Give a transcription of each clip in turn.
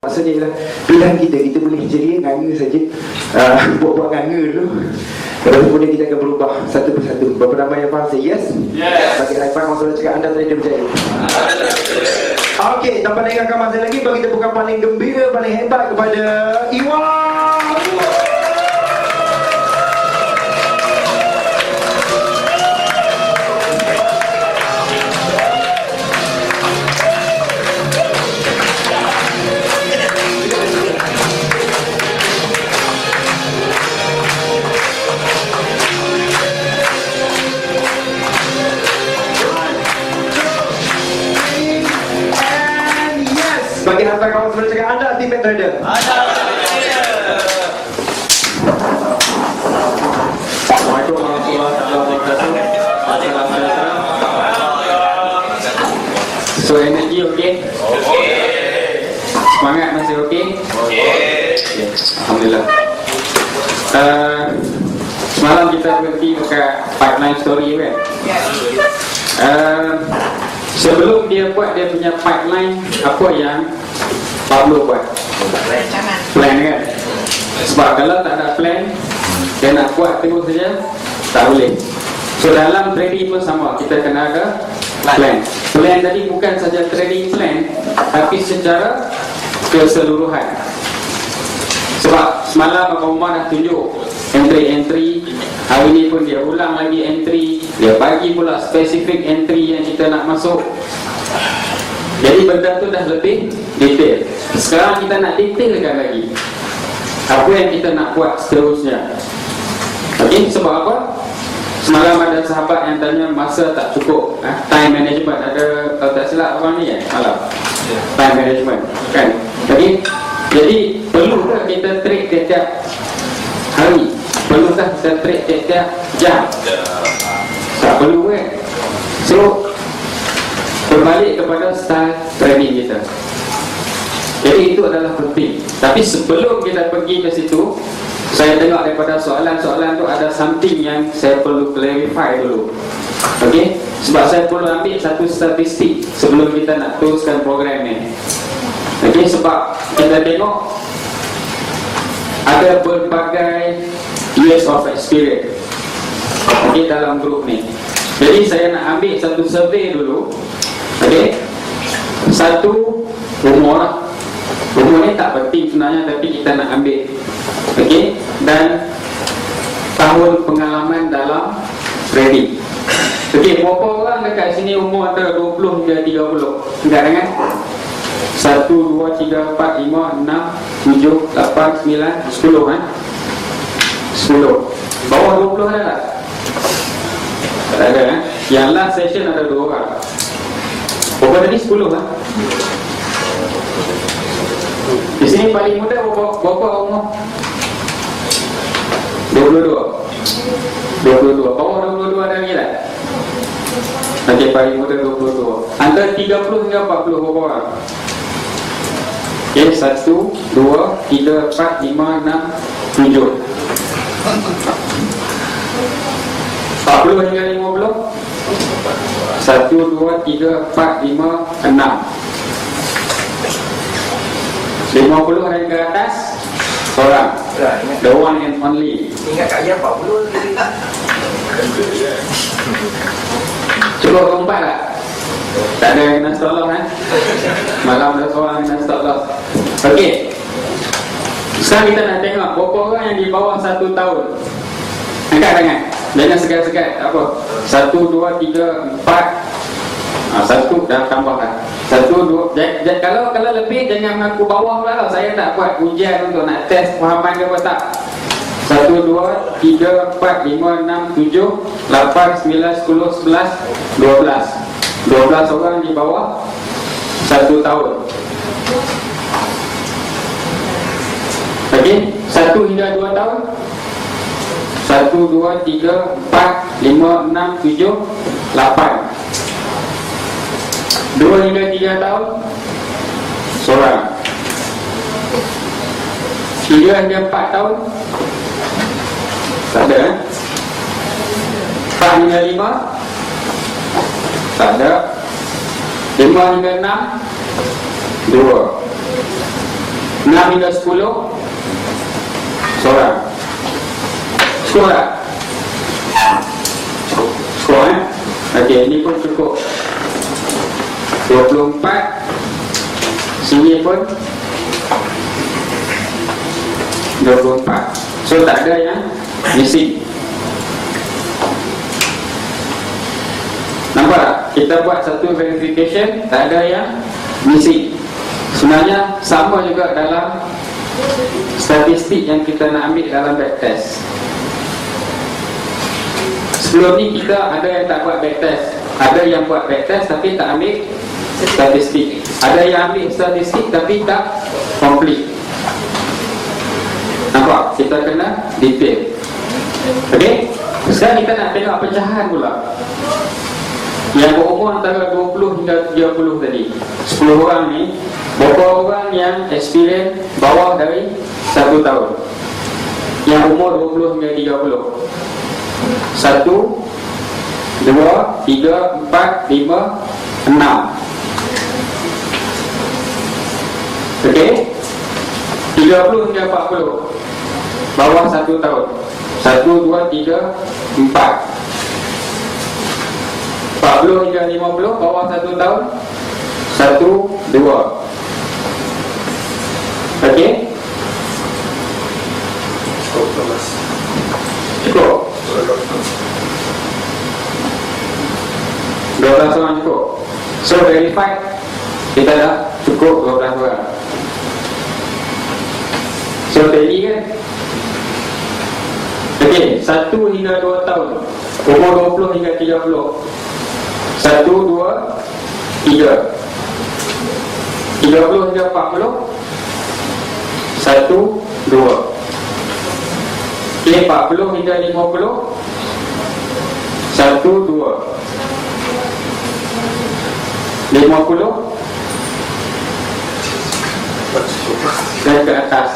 Maksudnya lah, pilihan kita boleh ceria, nganga saja. Buat-buat nganga dulu. Lepas tu kemudian kita akan berubah satu persatu. Berapa ramai yang faham? Say yes? Yes. Bagi Raifan, kalau sudah cakap anda tadi dia berjaya. Okey, tanpa lengahkan masa lagi, bagi tepukan paling gembira, paling hebat kepada Iwan. Bagi hantar kawan sebelum cakap anda Ultimate Trader. Assalamualaikum warahmatullahi wabarakatuh. So energi okey? Semangat masih okey? Okay. Alhamdulillah. Semalam kita berhenti dekat pipeline story kan? Sebelum dia buat dia punya pipeline, apa yang Pablo buat? Plan kan? Sebab kalau tak ada plan, dia nak buat terus saja, tak boleh. So dalam trading pun sama, kita kena ada plan. Plan tadi bukan saja trading plan, tapi secara keseluruhan. Sebab semalam Abang Umar dah tunjuk entry-entry, hari ni pun dia ulang lagi entry, dia bagi pula spesifik entry yang kita nak masuk. Jadi benda tu dah lebih detail. Sekarang kita nak detailkan lagi apa yang kita nak buat seterusnya. Okey, sebab apa? Semalam ada sahabat yang tanya masa tak cukup, time management. Ada, kalau tak silap orang ni malam time management kan. Jadi perlukah kita trade tiap-tiap hari? Perlukah kita trade tiap-tiap jam? Tak perlu kan? So berbalik kepada style trading kita. Jadi itu adalah penting. Tapi sebelum kita pergi ke situ, saya tengok daripada soalan-soalan tu ada something yang saya perlu clarify dulu. Okey? Sebab saya perlu ambil satu statistik sebelum kita nak teruskan program ni. Okey, sebab kita tengok ada berbagai years of experience okey dalam grup ni. Jadi saya nak ambil satu survey dulu. Okey. Satu, umur. Umur ni tak penting sebenarnya, tapi kita nak ambil. Okey. Dan tahun pengalaman dalam trading. Okey, berapa orang dekat sini umur antara 20 hingga 30? Enggak dengar? 1, 2, 3, 4, 5, 6, 7, 8, 9, 10 kan? 10. Bawah 20 ada tak? Tak ada kan? Yang last session ada 2 orang. Berapa tadi? 10 kan? Di sini paling muda berapa umur? 22. 22. Bawah 22 ada lagi tak? Okey, paling muda 22. Antara 30 hingga 40 berapa orang? Okey, 1, 2, 3, 4, 5, 6, 7. 40 hingga 50? 1, 2, 3, 4, 5, 6. 50 dan ke atas seorang. The one and only. Ingat kat dia 40 lagi. Cuba keempat tak? Tak ada yang nak stop loss kan? Malam ada seorang yang nak stop loss. Okey. Sekarang kita nak tengok berapa orang yang di bawah 1 tahun. Angkat tangan. Jangan sekat-sekat. Apa? 1, 2, 3, 4. 1 dah tambahkan. 1, 2. Kalau lebih jangan mengaku bawah pula. Saya tak buat ujian untuk nak test fahaman ke apa tak. 1, 2, 3, 4, 5, 6, 7, 8, 9, 10, 11, 12. 12 orang di bawah 1 tahun. Okey, 1 hingga 2 tahun. 1, 2, 3, 4, 5, 6, 7, 8. 2 hingga 3 tahun seorang. 3 hingga 4 tahun tak ada. 4 hingga 5 tak ada. 5 hingga 6 2. 6 hingga 10 seorang. Cukup tak? Cukup Okey, ini pun cukup. 24. Sini pun 24. So tak ada yang missing. Nampak tak? Kita buat satu verification, tak ada yang missing. Sebenarnya sama juga dalam statistik yang kita nak ambil dalam backtest. Sebelum ni kita ada yang tak buat backtest, ada yang buat backtest tapi tak ambil statistik, ada yang ambil statistik tapi tak complete. Nampak? Kita kena detail. Okey? Sekarang kita nak tengok pecahan pula. Yang berumur antara 20 hingga 30 tadi, 10 orang ni, berapa orang yang experience bawah dari 1 tahun? Yang umur 20 hingga 30. 1, 2, 3, 4, 5, 6. Okey? 30 hingga 40 bawah 1 tahun. 1, 2, 3, 4. 40 hingga 50 bawah 1 tahun. 1, 2. Okey? Cukup? 12 orang cukup. So verified, kita dah cukup 12 orang. So tadi kan, okey, 1 hingga 2 tahun, umur 20 hingga 30. 1, 2, 3. 30 hingga 40. 1, 2. Okey, 40 hingga 50. 1, 2. 50 dan ke atas.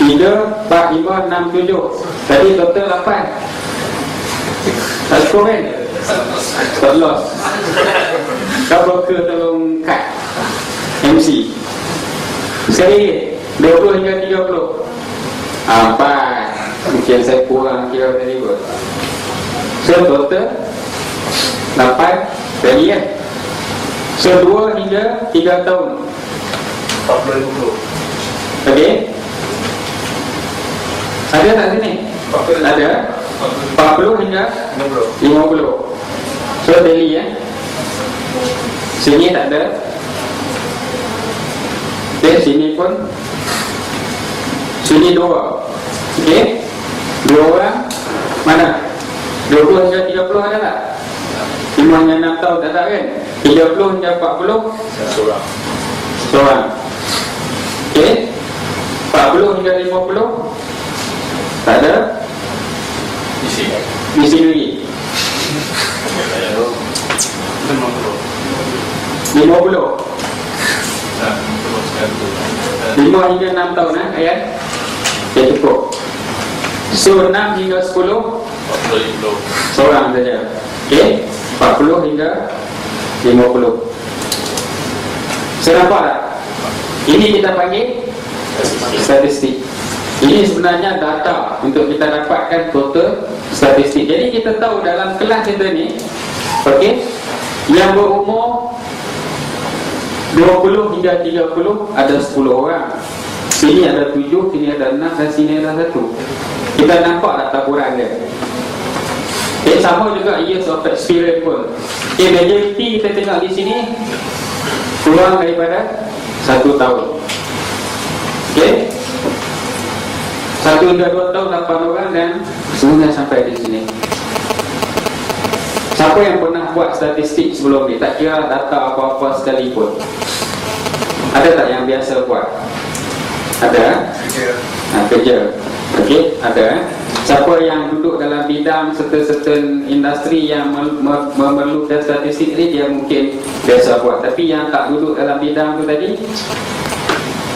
3, 4, 5, 6, 7. Tadi total 8. Tak cukup kan? Tak loss. Kau broker tolong cut MC. Sekali 20 hingga 30. 4. Mungkin saya kurang kira tadi pun. So total 8 tadi kan. So 2 hingga 3 tahun 40-50. Okey. Ada tak sini? Ada 40 hingga 50. So daily sini tak ada. Okey, sini pun. Sini 2. Okey, 2 orang. Mana? 20 hingga 30 ada tak? 5 hingga 6 tahun tak ada kan? 30 hingga 40 seorang. Okey, 40 hingga 50 tak ada. Misi lagi 50. 5 hingga 6 tahun ayat. Okey, cukup. So 6 hingga 10 seorang saja. Okey, 40 hingga 50. Saya nampak tak? Ini kita panggil statistik. Ini sebenarnya data untuk kita dapatkan total statistik. Jadi kita tahu dalam kelas kita ni, okey, yang berumur 20 hingga 30 ada 10 orang. Sini ada 7, sini ada 6 dan sini ada 1. Kita nampak tak taburan dia? Okay, sama juga years of experience pun. Okay, majority kita tengok di sini kurang daripada 1 tahun. Okay, 1 hingga 2 tahun 8 orang dan semuanya sampai di sini. Siapa yang pernah buat statistik sebelum ni? Tak kira data apa-apa sekalipun. Ada tak yang biasa buat? Ada? Kerja. Okey, ada. Siapa yang duduk dalam bidang certain industri yang memerlukan statistik ni, dia mungkin biasa buat. Tapi yang tak duduk dalam bidang tu tadi,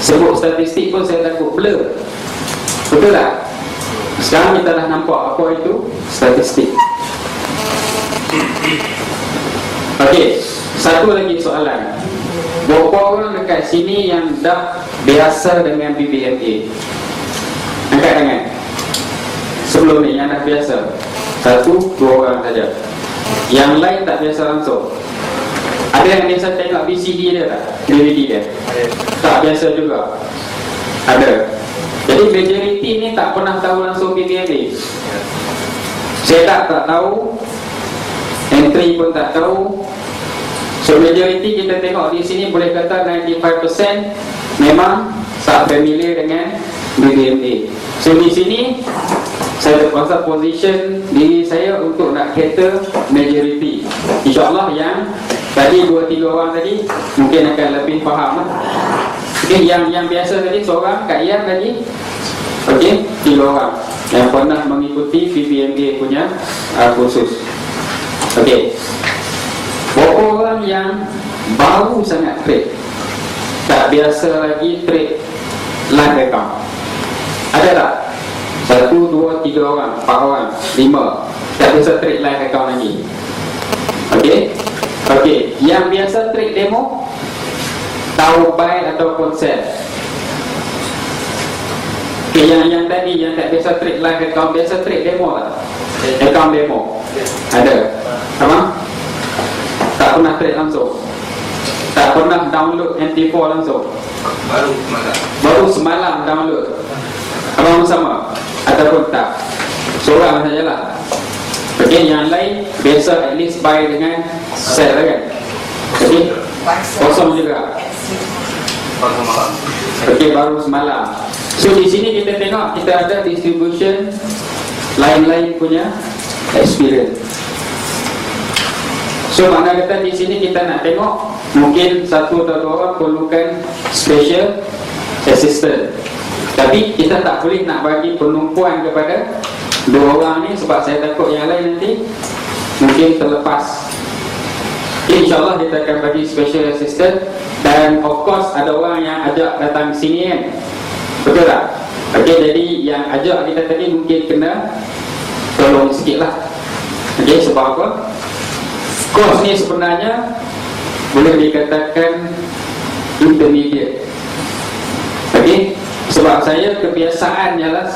sebut statistik pun saya takut blur. Betul tak? Sekarang kita dah nampak apa itu statistik. Okey, satu lagi soalan. Berapa orang dekat sini yang dah biasa dengan BBMA? Angkat tangan. Sebelum ni yang dah biasa 1-2 orang saja. Yang lain tak biasa langsung. Ada yang biasa tengok VCD dia tak? DVD dia? Tak biasa juga. Ada. Jadi majoriti ni tak pernah tahu langsung BBMA. Saya tak tahu, entry pun tak tahu. So majoriti kita tengok di sini boleh kata 95% memang tak familiar dengan BBMA. So di sini saya terpaksa position diri saya untuk nak cater majority. InsyaAllah yang tadi 2-3 orang tadi mungkin akan lebih faham lah. Okay, yang biasa tadi seorang, Kak Ian tadi. Okey, 3 orang yang pernah mengikuti BBMA punya kursus. Okey. Berapa orang yang baru sangat trade, tak biasa lagi trade live account? Ada tak? 1, 2, 3 orang, 4 orang, 5 tak biasa trade live account lagi. Okey. Okey, yang biasa trade demo, tahu buy ataupun sell. Okay, yang tadi yang tak biasa trade live account, biasa trade demo tak? Account demo ada? Sama? Tak pernah trade langsung? Tak pernah download MT4 langsung? Baru semalam download. Abang sama? Ataupun tak? Seorang sajalah. Okay, yang lain biasa at least buy dengan sell kan? Okay, kosong juga. Okay, baru semalam. So di sini kita tengok kita ada distribution lain-lain punya experience. So mana kata di sini kita nak tengok mungkin 1 atau 2 orang perlukan special assistant. Tapi kita tak boleh nak bagi penumpuan kepada 2 orang ni sebab saya takut yang lain nanti mungkin terlepas. Okay, InsyaAllah kita akan bagi special assistant. Dan of course ada orang yang ajak datang sini kan. Betul tak? Okay, jadi yang ajak kita tadi mungkin kena tolong sikit lah. Okay, sebab apa? Kos ni sebenarnya boleh dikatakan intermediate. Okay, sebab saya kebiasaannya lah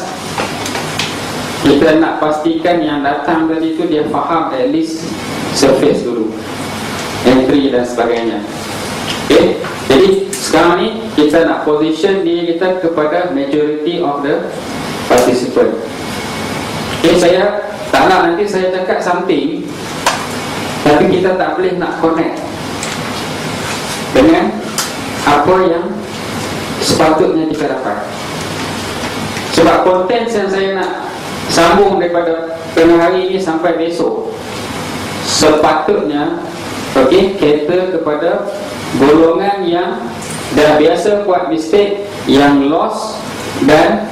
kita nak pastikan yang datang tadi tu dia faham at least surface dulu, entry dan sebagainya. Okay, jadi sekarang ni kita nak position diri kita kepada majority of the participant. Okay, saya tak nak nanti saya cakap something tapi kita tak boleh nak connect dengan apa yang sepatutnya kita dapat. Sebab konten yang saya nak sambung daripada tengah hari ini sampai besok sepatutnya cater kepada golongan yang dah biasa buat mistake, yang lost dan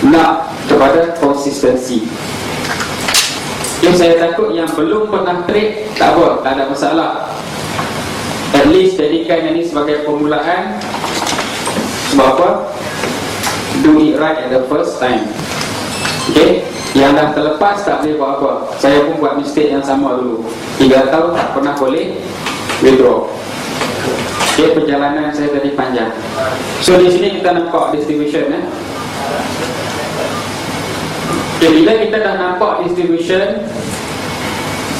nak kepada konsistensi. Jadi saya takut yang belum pernah trade, tak apa, tak ada masalah. At least jadikan ini sebagai permulaan. Sebab apa? Do it right at the first time. Okay, yang dah terlepas tak boleh buat apa. Saya pun buat mistake yang sama dulu. 3 tahun tak pernah boleh withdraw. Okay, perjalanan saya tadi panjang. So di sini kita nampak distribution Okay, bila kita dah nampak distribution,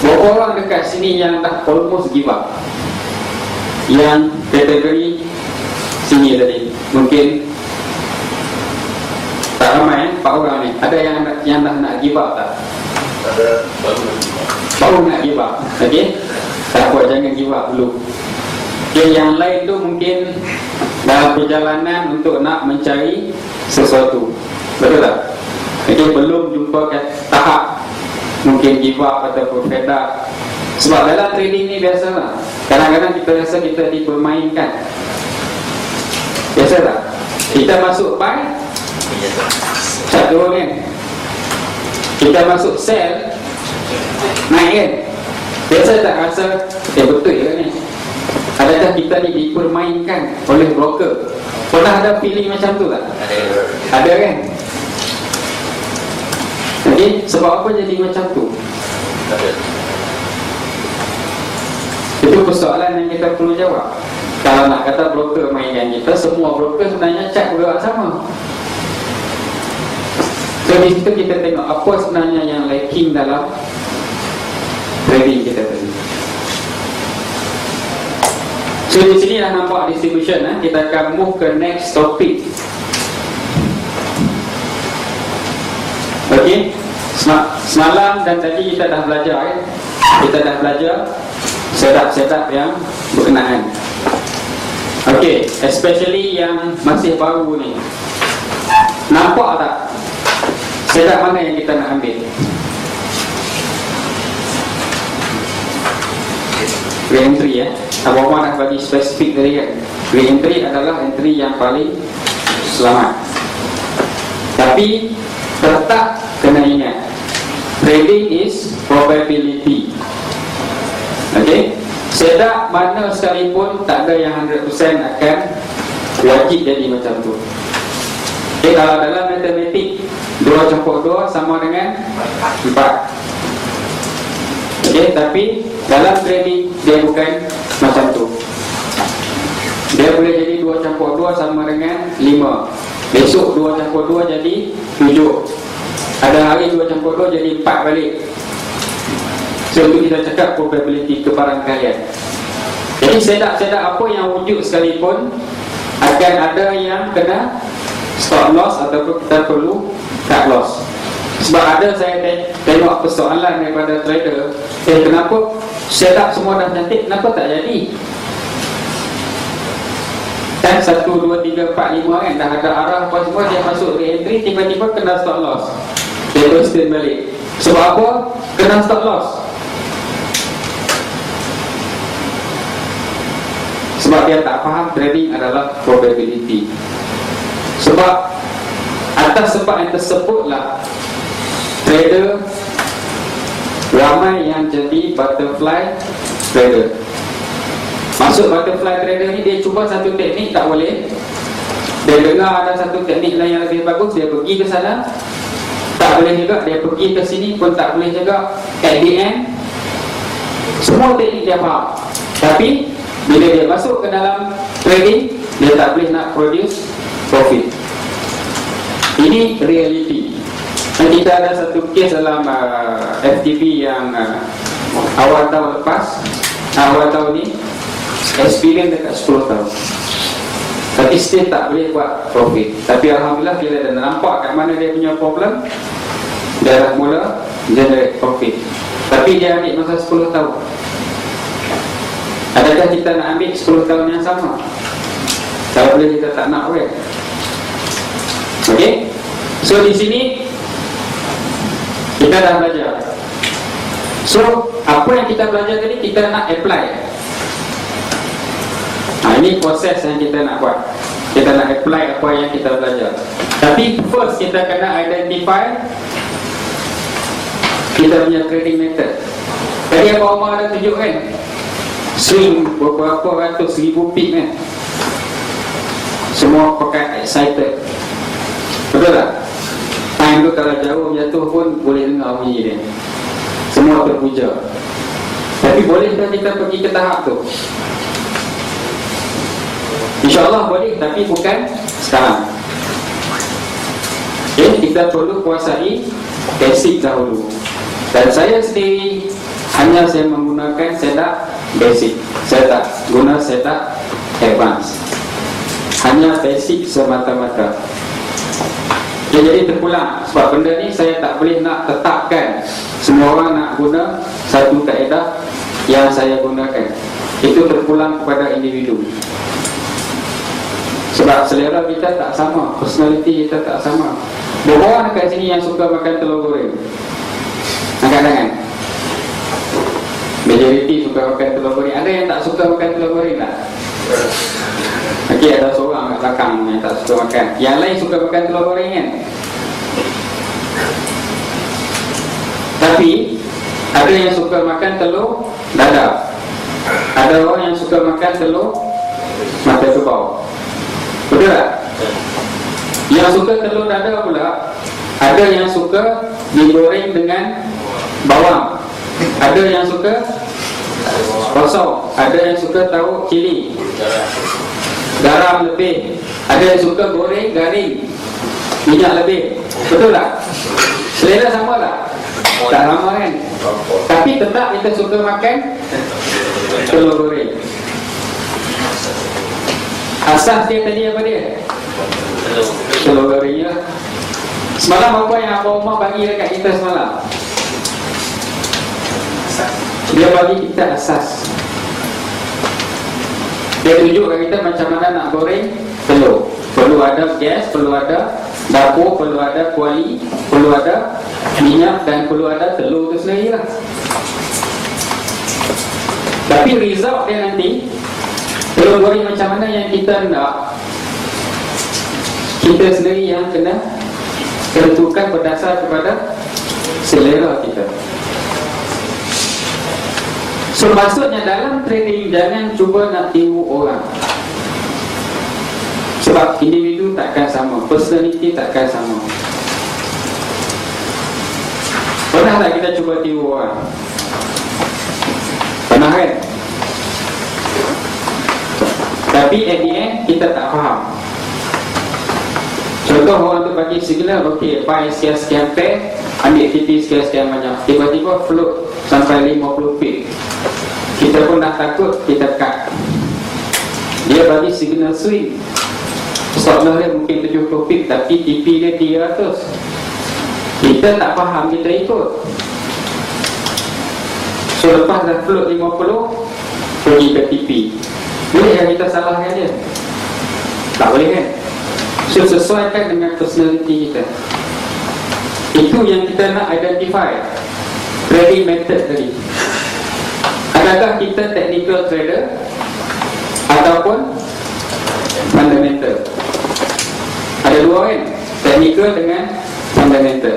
berapa orang dekat sini yang dah almost give up? Yang kategori sini tadi mungkin tak ramai 4 orang ni. Ada yang dah nak give up tak? Ada, baru nak give up. Okay, tak apa, jangan give up dulu. Okay, yang lain tu mungkin dalam perjalanan untuk nak mencari sesuatu. Betul tak? Okay, belum jumpa tahap mungkin give up ataupun fed up. Sebab dalam trading ni biasalah, kadang-kadang kita rasa kita dipermainkan. Biasa tak? Kita masuk buy, cat turun kan? Kita masuk sell, naik kan? Biasa tak rasa betul ke ni? Adakah kita ni dipermainkan oleh broker? Pernah ada feeling macam tu tak? Ada kan? Okay, sebab apa jadi macam tu? Itu persoalan yang kita perlu jawab. Kalau nak kata broker mainkan kita, semua broker sebenarnya cat bergerak sama. So di situ kita tengok apa sebenarnya yang lacking dalam trading kita tadi. So di sini dah nampak distribution. Kita akan move ke next topic. Okey, semalam dan tadi kita dah belajar kita dah belajar setup yang berkenaan. Okey, especially yang masih baru ni. Nampak tak setup mana yang kita nak ambil? Re-entry Abang-abang dah bagi spesifik tadi kan. Re-entry adalah entry yang paling selamat. Tapi tetap kena ingat, trading is probability. Okay, setup mana sekalipun tak ada yang 100% akan wajib jadi macam tu. Okay, kalau dalam matematik 2 campur 2 sama dengan 4. Okay, tapi dalam trading dia bukan macam tu. Dia boleh jadi 2 campur 2 sama dengan 5. Besok 2 campur 2 jadi 7. Ada hari 2 campur 2 jadi 4 balik. So itu kita cakap probability kebarangkalian. Jadi setup apa yang wujud sekalipun akan ada yang kena stop loss ataupun kita perlu cut loss. Sebab ada saya tengok persoalan daripada trader, kenapa setup semua dah cantik, kenapa tak jadi? Kan 1, 2, 3, 4, 5 kan dah ada arah apa semua, dia masuk re-entry, tiba-tiba kena stop loss, dia terus turn balik. Sebab apa? Kena stop loss. Sebab dia tak faham trading adalah probability. Sebab atas sebab yang tersebutlah trader ramai yang jadi butterfly trader. Masuk butterfly trader ni, dia cuba satu teknik tak boleh. Dia dengar ada satu teknik lain yang lebih bagus, dia pergi ke sana, tak boleh juga. Dia pergi ke sini pun tak boleh juga. At the end, semua teknik dia faham, tapi bila dia masuk ke dalam trading, dia tak boleh nak produce profit. Ini reality. Dan kita ada satu case dalam FTP yang awal tahun lepas, awal tahun ni experience dekat 10 tahun, tapi still tak boleh buat profit. Tapi Alhamdulillah bila dia nampak kat mana dia punya problem, dia dah mula generate profit. Tapi dia ambil masa 10 tahun. Adakah kita nak ambil 10 tahun yang sama? Kalau boleh kita tak nak, okay? Okay? So di sini kita dah belajar. So apa yang kita belajar tadi kita nak apply. Ini proses yang kita nak buat. Kita nak apply apa yang kita belajar. Tapi first kita kena identify kita punya trading method. Tadi Abang Omar ada tunjuk kan, swing beberapa ratus ribu pip kan, semua pakai excited. Betul tak? Time tu kalau jauh jatuh pun boleh dengar bunyi dia, semua terpuja. Tapi boleh tak kita pergi ke tahap tu? InsyaAllah boleh, tapi bukan sekarang. Okay, kita perlu kuasai basic dahulu. Dan saya sendiri hanya saya menggunakan setup basic. Saya tak guna setup advance, hanya basic semata-mata. Ya, jadi terpulang. Sebab benda ni saya tak boleh nak tetapkan semua orang nak guna satu kaedah yang saya gunakan. Itu terpulang kepada individu. Sebab selera kita tak sama, personality kita tak sama. Berapa orang dekat sini yang suka makan telur goreng? Angkat tangan. Majority suka makan telur goreng. Ada yang tak suka makan telur goreng tak? Okey, ada seorang kat belakang yang tak suka makan. Yang lain suka makan telur goreng kan? Tapi ada yang suka makan telur dadar. Ada orang yang suka makan telur mata kerbau. Betul tak? Yang suka telur dadar pula, ada yang suka digoreng dengan bawang, ada yang suka kosong. Ada yang suka tahu cili, garam lebih. Ada yang suka goreng garing, minyak lebih. Betul tak? Selera sama tak? Tak sama kan? Tapi tetap kita suka makan telur goreng. Asas dia tadi apa dia? Telur goreng ya. Semalam apa yang Abang Umar bagi dekat kita semalam? Dia bagi kita asas. Dia tunjukkan kita macam mana nak goreng telur. Perlu ada gas, perlu ada dapur, perlu ada kuali, perlu ada minyak dan perlu ada telur tu sendiri lah. Tapi result dia nanti, telur goreng macam mana yang kita nak, kita sendiri yang kena tentukan berdasar kepada selera kita. So maksudnya dalam trading jangan cuba nak tiru orang. Sebab individu takkan sama, personality takkan sama. Pernah tak kita cuba tiru orang? Pernah kan? Tapi at the end kita tak faham. Contoh orang tu bagi signal, okey, buy sekian-sekian pair, ambil TP sekian-sekian banyak. Tiba-tiba float sampai 50 pip. Kita pun dah takut, kita cut. Dia bagi signal swing. Stop loss dia mungkin 70 pip, tapi TP dia 300. Kita tak faham, kita ikut. So lepas dah float 50, pergi ke TP. Boleh yang kita salahkan dia? Tak boleh kan? So sesuaikan dengan personality kita. Itu yang kita nak identify. Trading method tadi. Adakah kita technical trader ataupun fundamental? Ada dua kan? Technical dengan fundamental.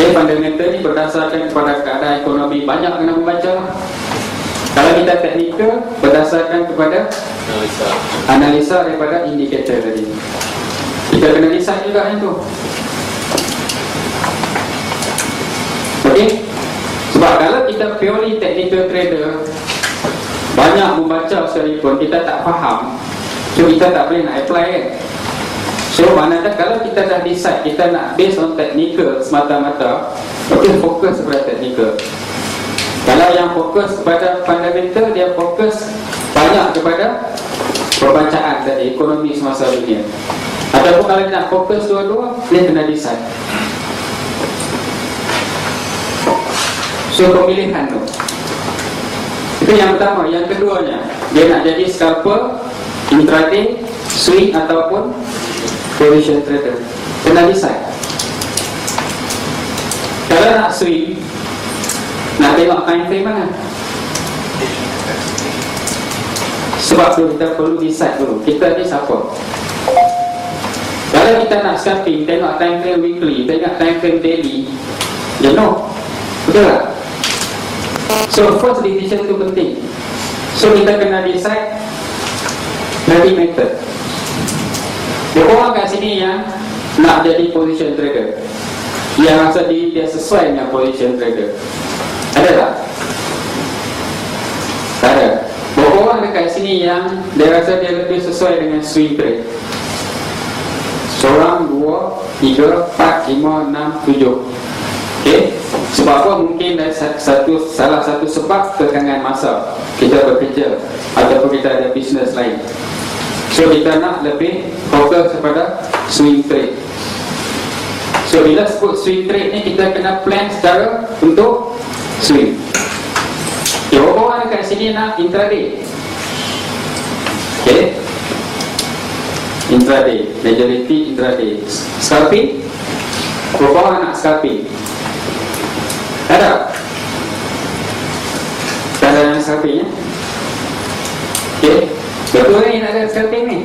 Fundamental ni berdasarkan kepada keadaan ekonomi, banyak kena membaca. Kalau kita technical, berdasarkan kepada analisa daripada indikator tadi. Kita kena decide juga yang tu. Okey? Sebab kalau kita purely technical trader, banyak membaca sekalipun, kita tak faham, so kita tak boleh nak apply kan. So maknanya kalau kita dah decide kita nak based on technical semata-mata, okey, fokus kepada technical. Kalau yang fokus kepada fundamental, dia fokus banyak kepada perbacaan tadi, ekonomi semasa dunia. Ataupun kalau nak fokus dua-dua, dia kena decide. So pemilihan tu, itu yang pertama. Yang keduanya, dia nak jadi scalper, intraday, swing ataupun position trader. Kena decide. Kalau nak swing, nak tengok time frame mana. Sebab tu kita perlu decide dulu, kita ni siapa. Kalau kita nak scalping, tengok time frame weekly, tengok time frame daily, jenuh. Betul tak? So first decision tu penting. So kita kena decide trading method. Ada orang kat sini yang nak jadi position trader, yang rasa diri dia sesuai dengan position trader. Ada tak? Tak ada. Berapa orang dekat sini yang dia rasa dia lebih sesuai dengan swing trade? Seorang, dua, tiga, empat, lima, enam, tujuh. Okay? Sebab apa? Mungkin salah satu sebab kekangan masa, kita bekerja ataupun kita ada bisnes lain. So kita nak lebih fokus kepada swing trade. So bila sebut swing trade ni, kita kena plan secara untuk swing. Okay, berapa orang dekat sini nak intraday? Okay, intraday, majority intraday. Scalping, berapa orang nak scalping? Ada? Tak ada yang scalping ya? Okay, betul ni nak ada scalping ni?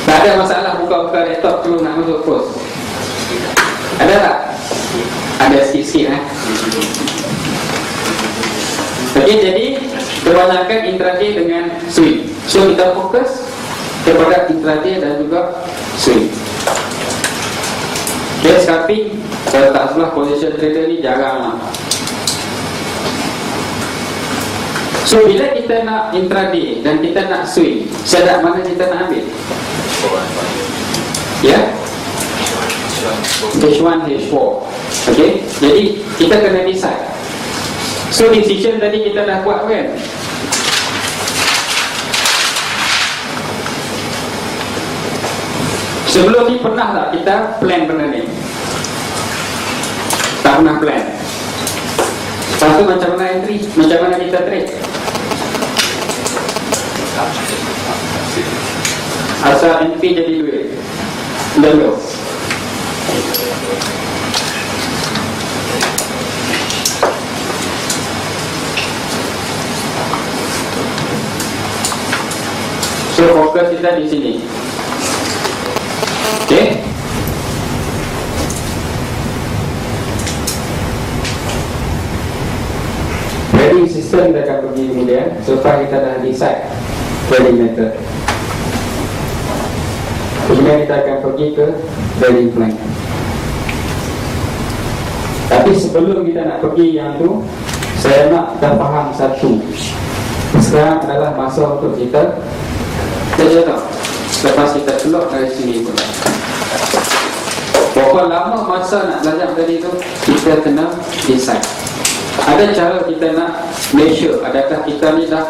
Tak ada masalah buka-buka laptop dulu nak masuk post. Ada tak? Ada sikit-sikit Okey, jadi kebanyakan intraday dengan swing. So kita fokus kepada intraday dan juga swing. Okay, scalping, kalau tak salah position trader ni jarang lah. So bila kita nak intraday dan kita nak swing, syarat mana kita nak ambil? Ya, H1, H4. Okay, jadi kita kena decide. So decision tadi kita dah buat kan? Sebelum ni pernah tak kita plan benda ni? Tak pernah plan. Lepas tu macam mana entry? Macam mana kita trade? Asal entry jadi duit. Lalu so fokus kita di sini. Okay. Trading system kita akan pergi kemudian. So far kita dah decide trading method. Kemudian kita akan pergi ke trading plan. Tapi sebelum kita nak pergi yang tu, saya nak dah faham satu. Sekarang adalah masa untuk kita tahu. Lepas kita keluar dari sini pun, berapa lama masa nak belajar tadi tu, kita kena decide. Ada cara kita nak measure adakah kita ni dah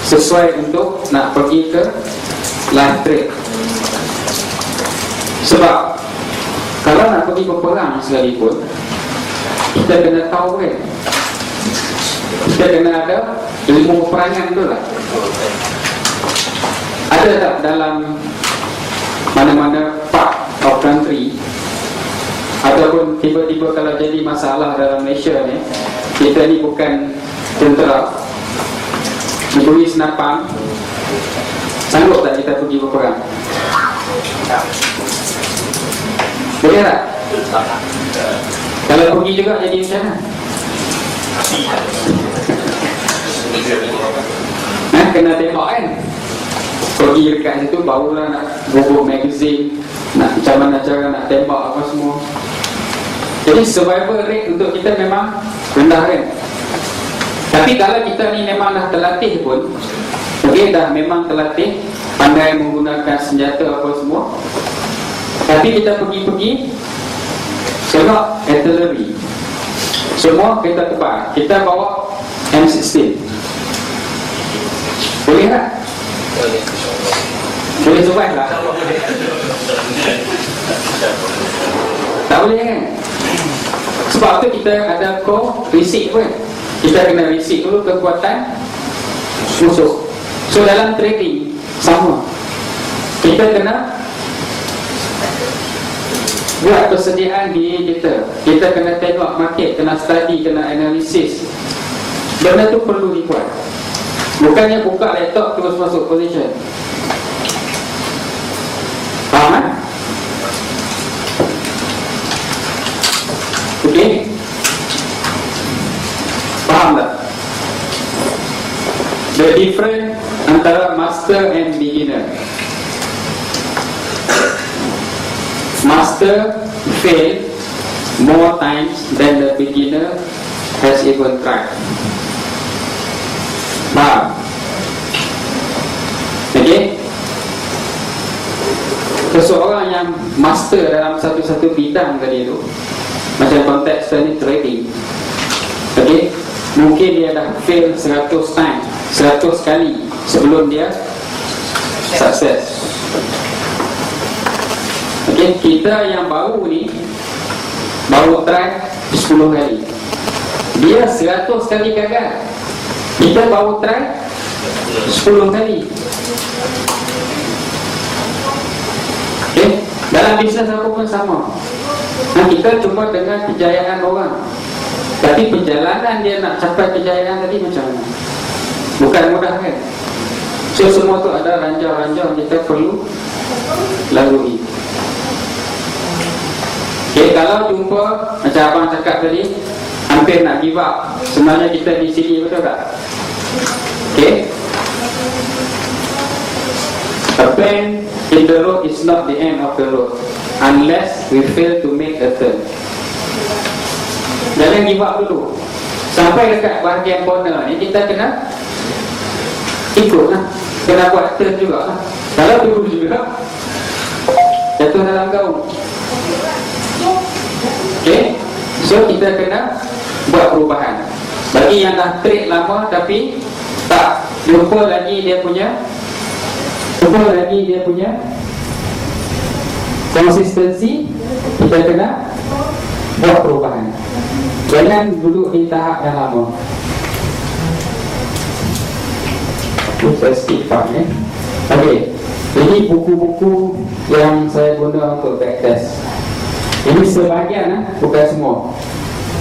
sesuai untuk nak pergi ke live trade. Sebab kalau nak pergi berperang sekalipun, kita kena tahu kan, kita kena ada ilmu peperangan tu lah. Ada tak dalam mana-mana part of country, ataupun tiba-tiba kalau jadi masalah dalam Malaysia ni, kita ni bukan tentera, diberi senapan, sanggup tak kita pergi berperang? Boleh tak? Kalau pergi juga jadi macam mana? Kena tembak kan? Pergi dekat situ barulah nak bubuk magazine, nak macam mana cara nak tembak apa semua. Jadi survival rate untuk kita memang rendah kan. Tapi kalau kita ni memang dah terlatih pun, okay, dah memang terlatih, pandai menggunakan senjata apa semua, tapi kita pergi-pergi tengok artillery, semua kereta tebal, kita bawa M16, boleh tak? Boleh survive lah. Tak boleh kan? Sebab tu kita ada receipt pun. Kita kena receipt dulu kekuatan musuh. So dalam trading sama, kita kena buat persediaan diri kita. Kita kena tengok market, kena study, kena analisis. Benda tu perlu dibuat. Bukannya buka laptop terus masuk position. Faham kan? Okey? Faham tak? The difference antara master and beginner. Master fail more times than the beginner has even tried. Faham? Okey? Seseorang yang master dalam satu-satu bidang tadi tu, macam konteks ni trading, okey, mungkin dia dah fail 100 times, 100 kali sebelum dia sukses. Okey, kita yang baru ni baru try 10 kali, dia 100 kali gagal, kita baru try 10 kali. Okay? Dalam bisnes apa pun sama. Kita cuma dengar kejayaan orang, tapi perjalanan dia nak capai kejayaan tadi macam mana? Bukan mudah kan? So semua tu ada ranjau-ranjau kita perlu lalui. Okay, kalau jumpa macam abang cakap tadi, hampir nak give up, sebenarnya kita di sini, betul tak? Okay. A bend in the road is not the end of the road unless we fail to make a turn. Jangan give up dulu. Sampai dekat bahagian corner ni, kita kena ikut lah, kena buat turn juga lah. Kalau turun juga jatuh dalam gaung. Okay, so kita kena buat perubahan. Bagi yang dah trade lama tapi tak jumpa lagi dia punya konsistensi, kita kena buat perubahan. Jangan duduk di tahap yang lama. Saya skip part ni. Okey, ini buku-buku yang saya guna untuk backtest. Ini sebahagian, bukan semua,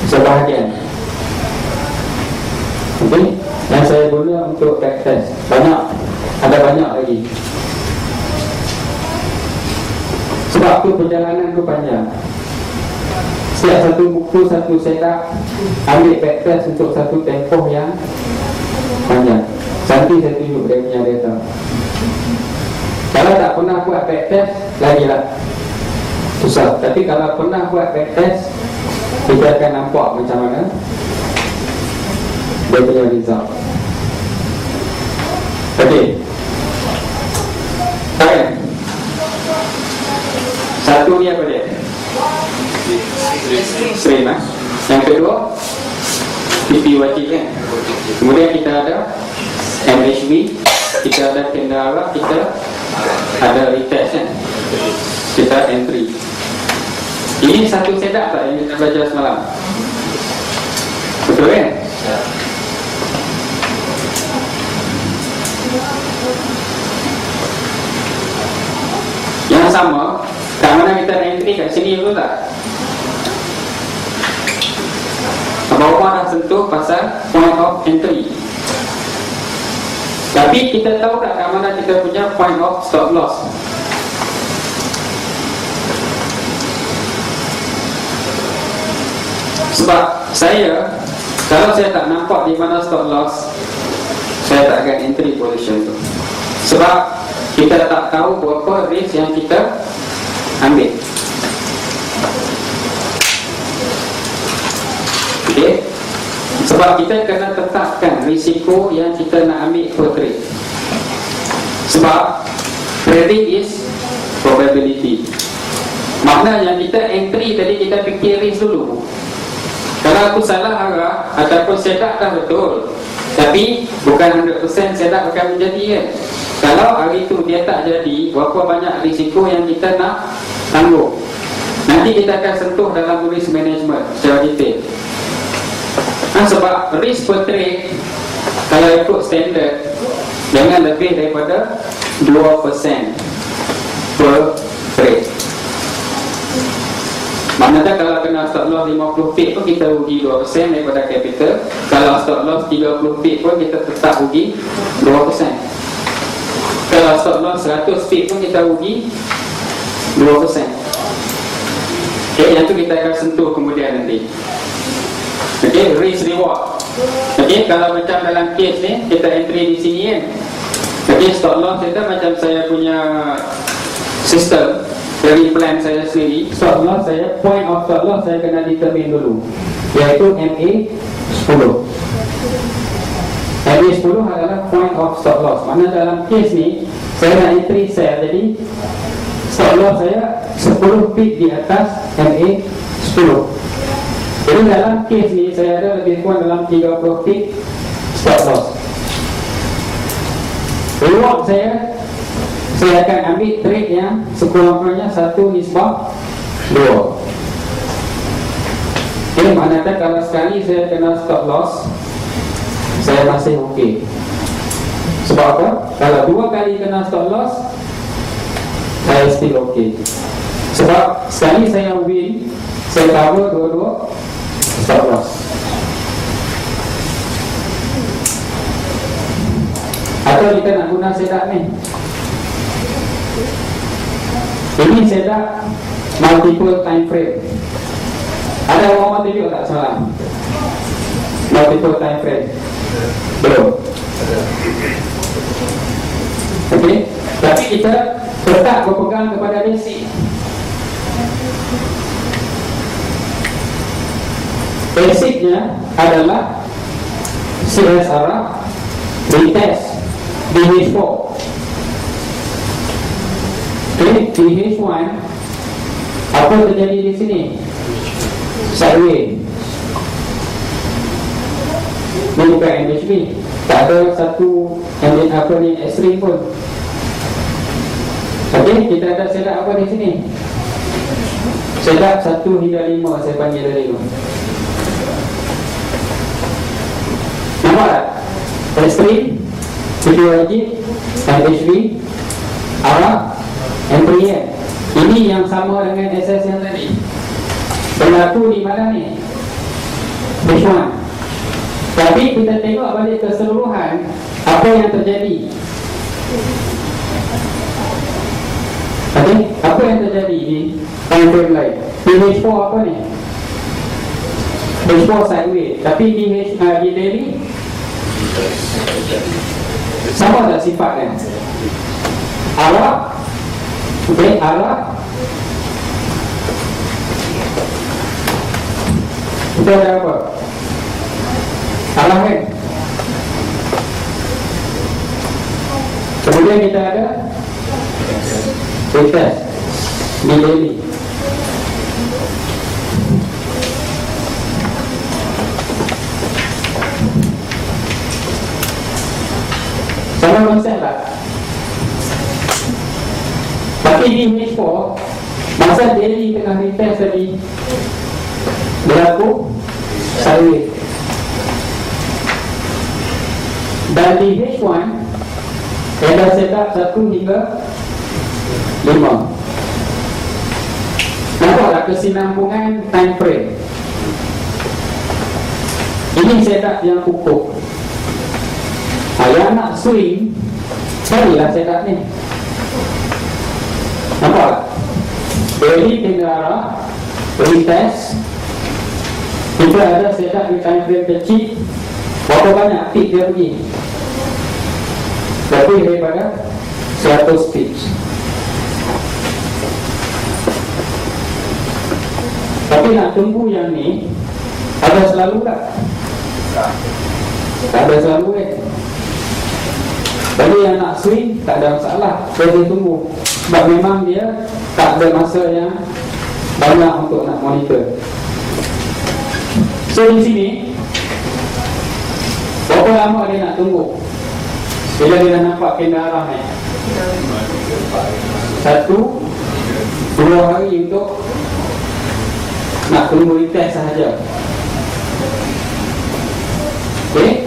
sebahagian. Okey, yang saya guna untuk backtest. Ada banyak lagi. Sebab tu perjalanan tu panjang. Setiap satu buku, satu setup, ambil backtest untuk satu tempoh yang panjang. Nanti saya tunjuk dia punya data. Kalau tak pernah buat backtest, lagilah susah. Tapi kalau pernah buat backtest, kita akan nampak macam mana dia punya result. Okey, baik. Satu ni apa dia? Stream. Yang kedua PP wajib kan. Kemudian kita ada MHB, kita ada kendala, kita ada retest kan. Kita entry. Ini satu setup tak yang kita belajar semalam? Betul kan? Yang sama, kat mana kita entry kat sini betul tak? Bawah dah sentuh pasal point of entry. Tapi kita tahu tak kat mana kita punya point of stop loss? Sebab kalau saya tak nampak di mana stop loss, saya tak akan entry position tu. Sebab kita tak tahu berapa risk yang kita ambil. Okay. Sebab kita kena tetapkan risiko yang kita nak ambil per trade. Sebab trading is probability. Makna yang kita entry tadi, kita fikir risk dulu. Kalau aku salah arah ataupun setup dah betul, tapi bukan 100% setup akan menjadi kan. Kalau hari tu dia tak jadi, berapa banyak risiko yang kita nak tanggung. Nanti kita akan sentuh dalam risk management secara detail. Sebab risk per trade kalau ikut standard jangan lebih daripada 2% per trade. Maknanya kalau kena stop loss 50 pip pun kita rugi 2% daripada capital. Kalau stop loss 30 pip pun kita tetap rugi 2%. Kalau stop loss 100 pip pun kita rugi 2%. Okay, yang tu kita akan sentuh kemudian nanti. Okay, risk reward. Okay, kalau macam dalam case ni kita entry di sini kan. Okay, stop loss kita macam saya punya sistem dari plan saya sendiri. Stop loss saya, point of stop loss saya kena determine dulu, iaitu MA 10. MA 10 adalah point of stop loss. Mana dalam case ni saya nak entry sell, jadi stop loss saya 10 pip di atas MA 10. Jadi dalam case ni saya ada lebih kurang dalam 30 pip stop loss. Reward saya akan ambil trade yang sekurang-kurangnya 1:2. Okay, maknanya kalau sekali saya kena stop loss, saya masih okey. Sebab apa? Kalau 2 kali kena stop loss, saya still okey. Sebab sekali saya win, saya cover dua-dua stop loss. Atau kita nak guna setup ni. Ini setup multiple time frame. Ada orang tunjuk tak salah? Multiple time frame. Belum. Okey. Tapi kita tetap berpegang kepada basic. Basicnya adalah CSR, retest, DH4. Okay, DH1. Apa terjadi di sini? Sideway. Ini bukan MHB. Tak ada satu apa ni ekstrim pun. Okay, kita ada setup apa di sini? Setup 1 hingga 5 saya panggil dari tu. Nampak tak? Ekstrim, video wajib, MHB, arah, MPN. Ini yang sama dengan SS yang tadi. Berlaku di mana ni? H1. Tapi kita tengok balik keseluruhan apa yang terjadi. Okay, apa yang terjadi di time frame lain? Di H4 apa ni? H4 sideways. Tapi di daily sama tak sifatnya? Arah, okay, arah. Kita ada apa? Arah kan? Kemudian kita ada retest di daily. Sama konsep tak? Tapi di H4 masa daily tengah retest tadi berlaku sideways. Dan di H1 ada setup 1 hingga 5. Nampaklah kesinambungan time frame. Ini setup yang kukuh. Yang nak swing, carilah setup ni. Nampak? Daily tinggal arah, retest. Kita ada setup di time frame kecil. Berapa banyak peak dia pergi? Lebih daripada 100 peak. Tapi nak tunggu yang ni ada selalu tak? Tak ada selalu kan? Jadi yang nak swing tak ada masalah, boleh tunggu. Sebab memang dia tak ada masa yang banyak untuk nak monitor. So di sini berapa lama dia nak tunggu? Bila dia dah nampak kena arah ni 1-2 hari untuk nak tunggu retest sahaja. Okay.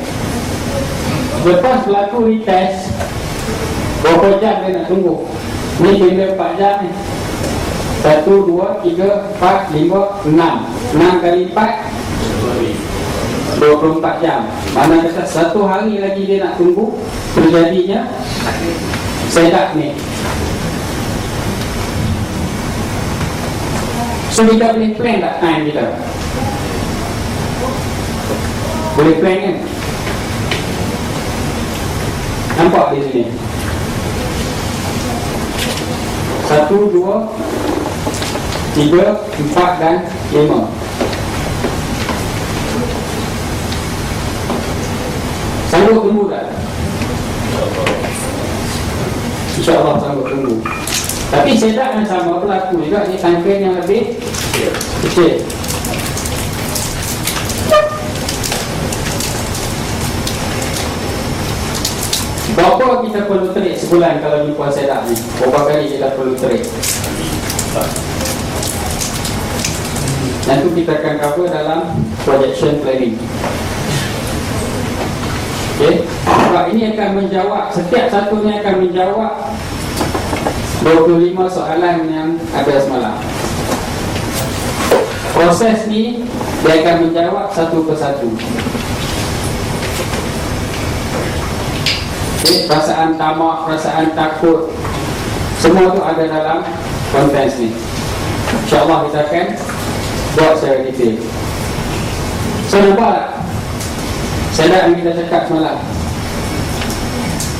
Lepas berlaku retest, berapa jam dia nak tunggu? Ni kira 4 jam ni. 1, 2, 3, 4, 5, 6. 6 kali 4 24 jam. Mana kata 1 hari lagi dia nak tunggu terjadinya setup ni. So kita boleh plan tak time kita? Boleh plan kan? Nampak di sini 1, 2, 3, 4 dan 5. Sanggup tunggu tak? InsyaAllah sanggup tunggu. Tapi setup yang sama berlaku juga di time frame yang lebih kecil. Berapa kita perlu trade sebulan kalau jumpa setup ni? Berapa kali kita perlu trade? Nanti kita akan cover dalam projection planning. Okay. Sebab ini akan menjawab, setiap satunya akan menjawab 25 soalan yang ada semalam. Proses ni dia akan menjawab satu persatu. Okay. Perasaan tamak, perasaan takut, semua tu ada dalam kontens ni. InsyaAllah kita akan buat secara detail. So nampak tak? Setup yang kita cakap semalam.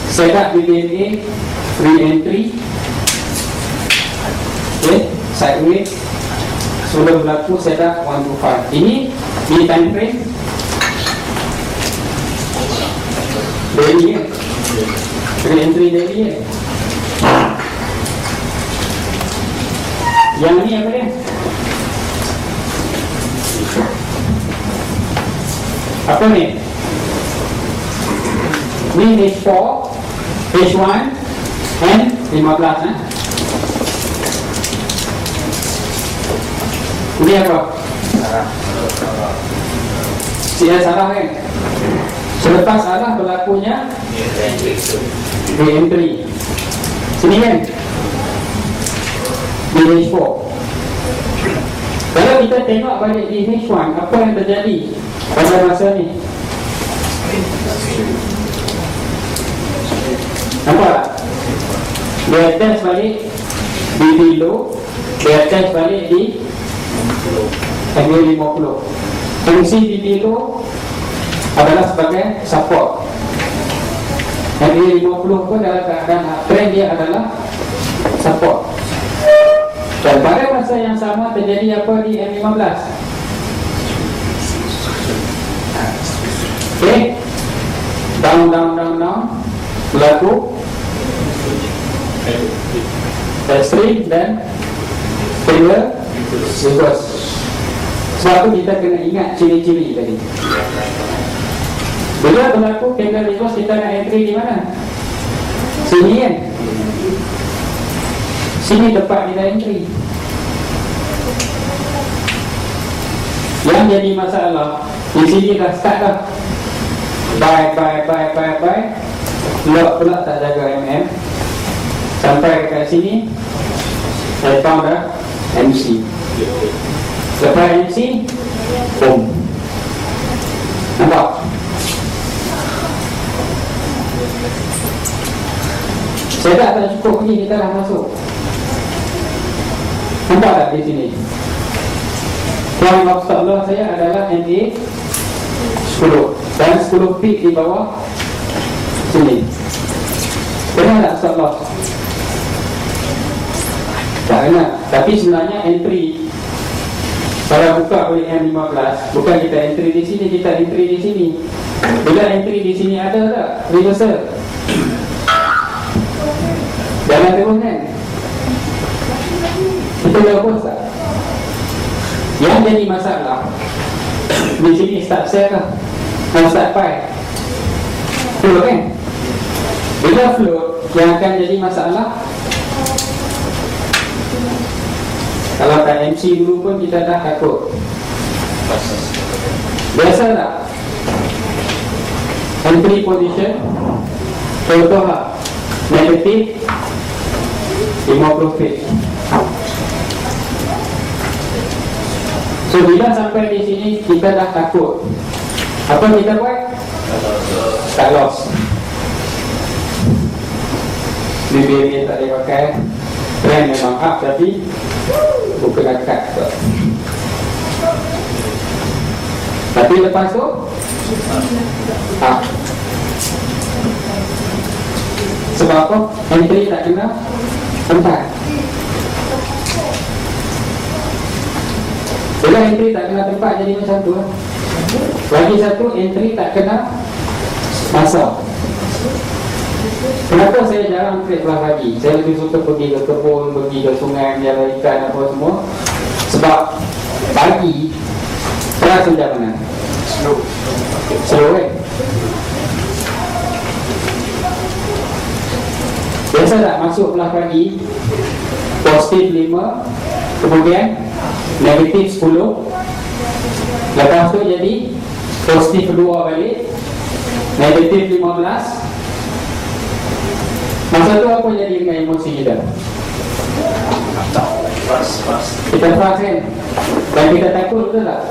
Setup BDNA, re-entry, okay, sideways, sudah berlaku setup 1 to 5. Ini di time frame daily kan? Dengan entry daily kan. Yang ni apa dia? Apa ni? Ni H4, H1 and 15 Ini apa? Dia salah kan? Selepas salah berlakunya re-entry. Sini kan? Di H4. Kalau kita tengok balik di H1, apa yang terjadi pada masa ni? Nampak tak? Dia attach balik di below, dia attach balik di angle 50. Fungsi di below adalah sebagai support. Angle 50 pun dalam keadaan uptrend dia adalah support. Dan pada masa yang sama terjadi apa di M15? Okay, down berlaku extreme dan failure reverse. Sebab tu kita kena ingat ciri-ciri tadi. Bila berlaku failure reverse, kita nak entry di mana? Sini kan? Sini tempat kita entry. Yang jadi masalah di sini dah start dah. Buy. Lock pula tak jaga MM. Sampai kat sini saya found dah MC. Lepas MC, boom. Nampak? Saya tak cukup lagi, kita dah masuk. Nampak tak di sini? Point of stop loss saya adalah MA 10 dan 10 pip di bawah sini. Kena tak stop loss? Tak kena. Tapi sebenarnya entry, kalau buka oleh M15, bukan kita entry di sini, kita entry di sini. Bila entry di sini ada tak reversal? Jangan terus kan? Kita dah hapus tak? Yang jadi masalah di sini start sell lah, start buy float kan? Bila float, yang akan jadi masalah, kalau kat MC dulu pun kita dah takut. Biasa tak? Entry position contoh lah, negatif 50 feet. So bila sampai di sini kita dah takut, apa kita buat? Start loss. BBM tak boleh pakai. Trend memang up tapi bukan akad. Tapi lepas tu up. Sebab apa? Entry tak kena tempat. Bila entry tak kena tempat jadi macam tu. Lagi satu, entry tak kena masa. Kenapa saya jarang trade kelas pagi? Saya lebih suka pergi ke kebun, pergi ke sungai, menjaga ikan apa semua. Sebab pagi kelas macam mana? Slow kan? Biasa tak masuk kelas pagi positif 5, kemudian negatif 10, lepas tu jadi positif 2 balik, negatif 15. Masa tu apa jadi dengan emosi kita? Kita fast kan? Dan kita takut, betul tak?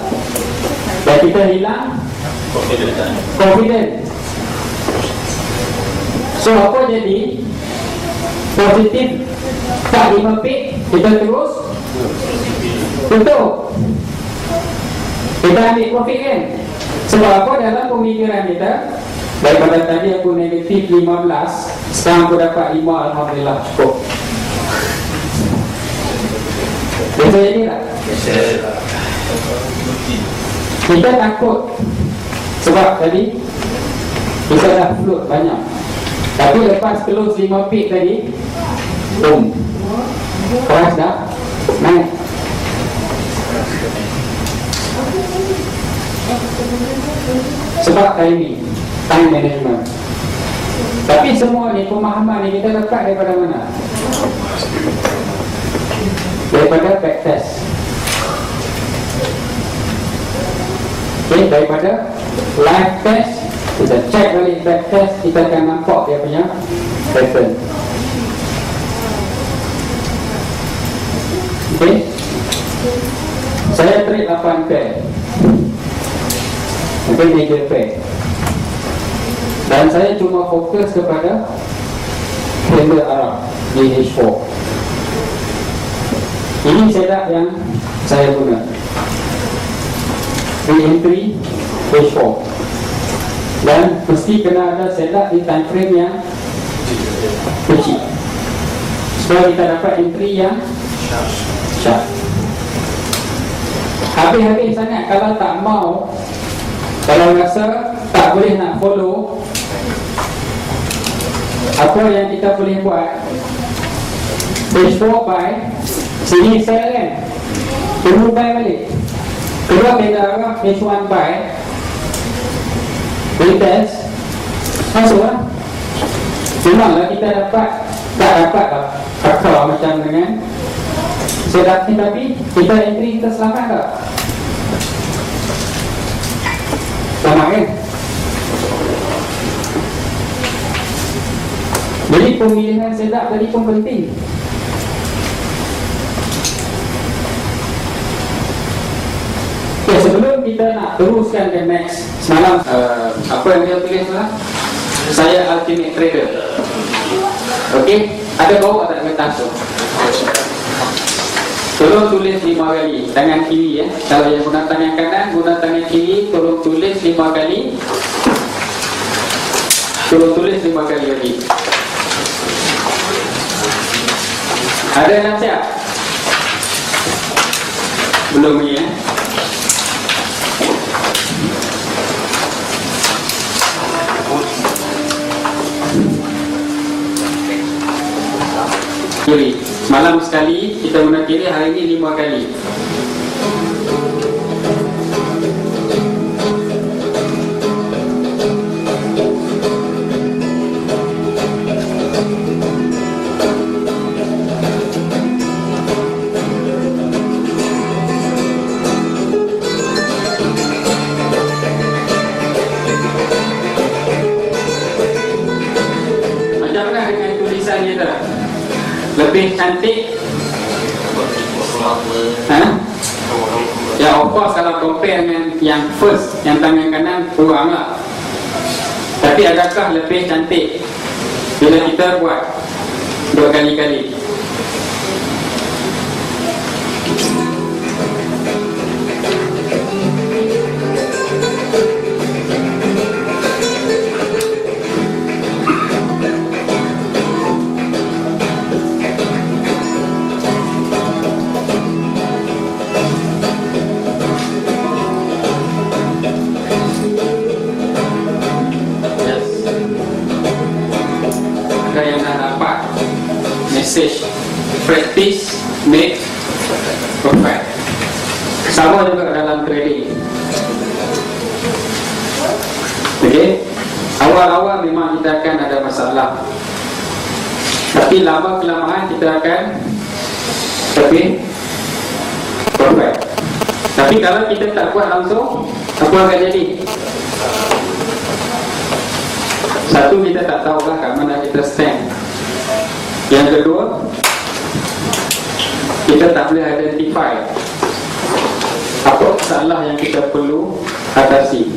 Dan kita hilang confident. So apa jadi? Positif tak 5 pip, kita terus tutup. Kita ambil profit kan? Sebab apa? Dalam pemikiran kita, daripada tadi aku negatif 15, sekarang aku dapat 5, alhamdulillah, cukup. Biasa jadi tak? Kita takut sebab tadi kita dah float banyak. Tapi lepas close 5 pit tadi, boom, price dah naik. Sebab time management. Tapi semua ni, pemahaman ni kita dapat daripada mana? Daripada backtest. Okay, daripada live test, kita check balik backtest, kita akan nampak dia punya pattern. Okay, saya trade 8 pair, mungkin major pair, dan saya cuma fokus kepada candle arah DH4. Ini setup yang saya guna, re-entry H4, dan mesti kena ada setup di time frame yang kecil supaya kita dapat entry yang sharp. Habis-habis sangat kalau tak mau, kalau rasa tak boleh nak follow, apa yang kita boleh buat, H4 buy, sini sell kan, tunggu buy balik, keluar benda arah H1 buy, retest, masuk lah. Cuma lah kita tak dapat lah akal macam dengan setup ni, tapi kita entry kita selamat tak? Selamat kan? Jadi pemilihan setup tadi pun penting. Okay, sebelum kita nak teruskan ke next, semalam apa yang dia tulis lah, saya ultimate trader. Okey, ada bawa tak kertas tu? Tolong tulis 5 kali tangan kiri ya. Kalau yang guna tangan kanan, guna tangan kiri, tolong tulis 5 kali. Tolong tulis 5 kali lagi. Ada yang siap? Belum lagi ya. Kiri. Malam sekali kita guna kiri, hari ini 5 kali. Macam mana dengan tulisan kita? Lebih cantik? Ya, of course kalau compare dengan yang first, yang tangan kanan kurang lah. Tapi adakah lebih cantik bila kita buat 2 kali-kali? Message, practice make perfect. Sama juga dalam trading. Okay, awal-awal memang kita akan ada masalah, tapi lama kelamaan kita akan perfect. Tapi kalau kita tak buat langsung, apa akan jadi? Satu, kita tak tahulah kat mana kita stand. Yang kedua, kita tak boleh identify apa masalah yang kita perlu atasi.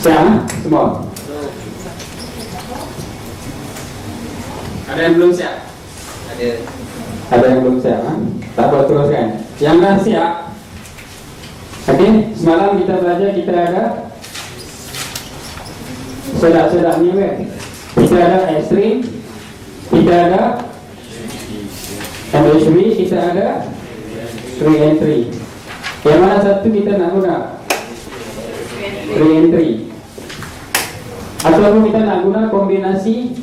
Siap semua? Ada yang belum siap? Ada yang belum siap? Tak apa, teruskan. Yang dah siap, okey, semalam kita belajar, kita ada sedak-sedak ni kan. Kita ada extreme, kita ada MHB, kita ada re-entry. Yang mana satu kita nak guna? Re-entry. Ataupun kita nak guna kombinasi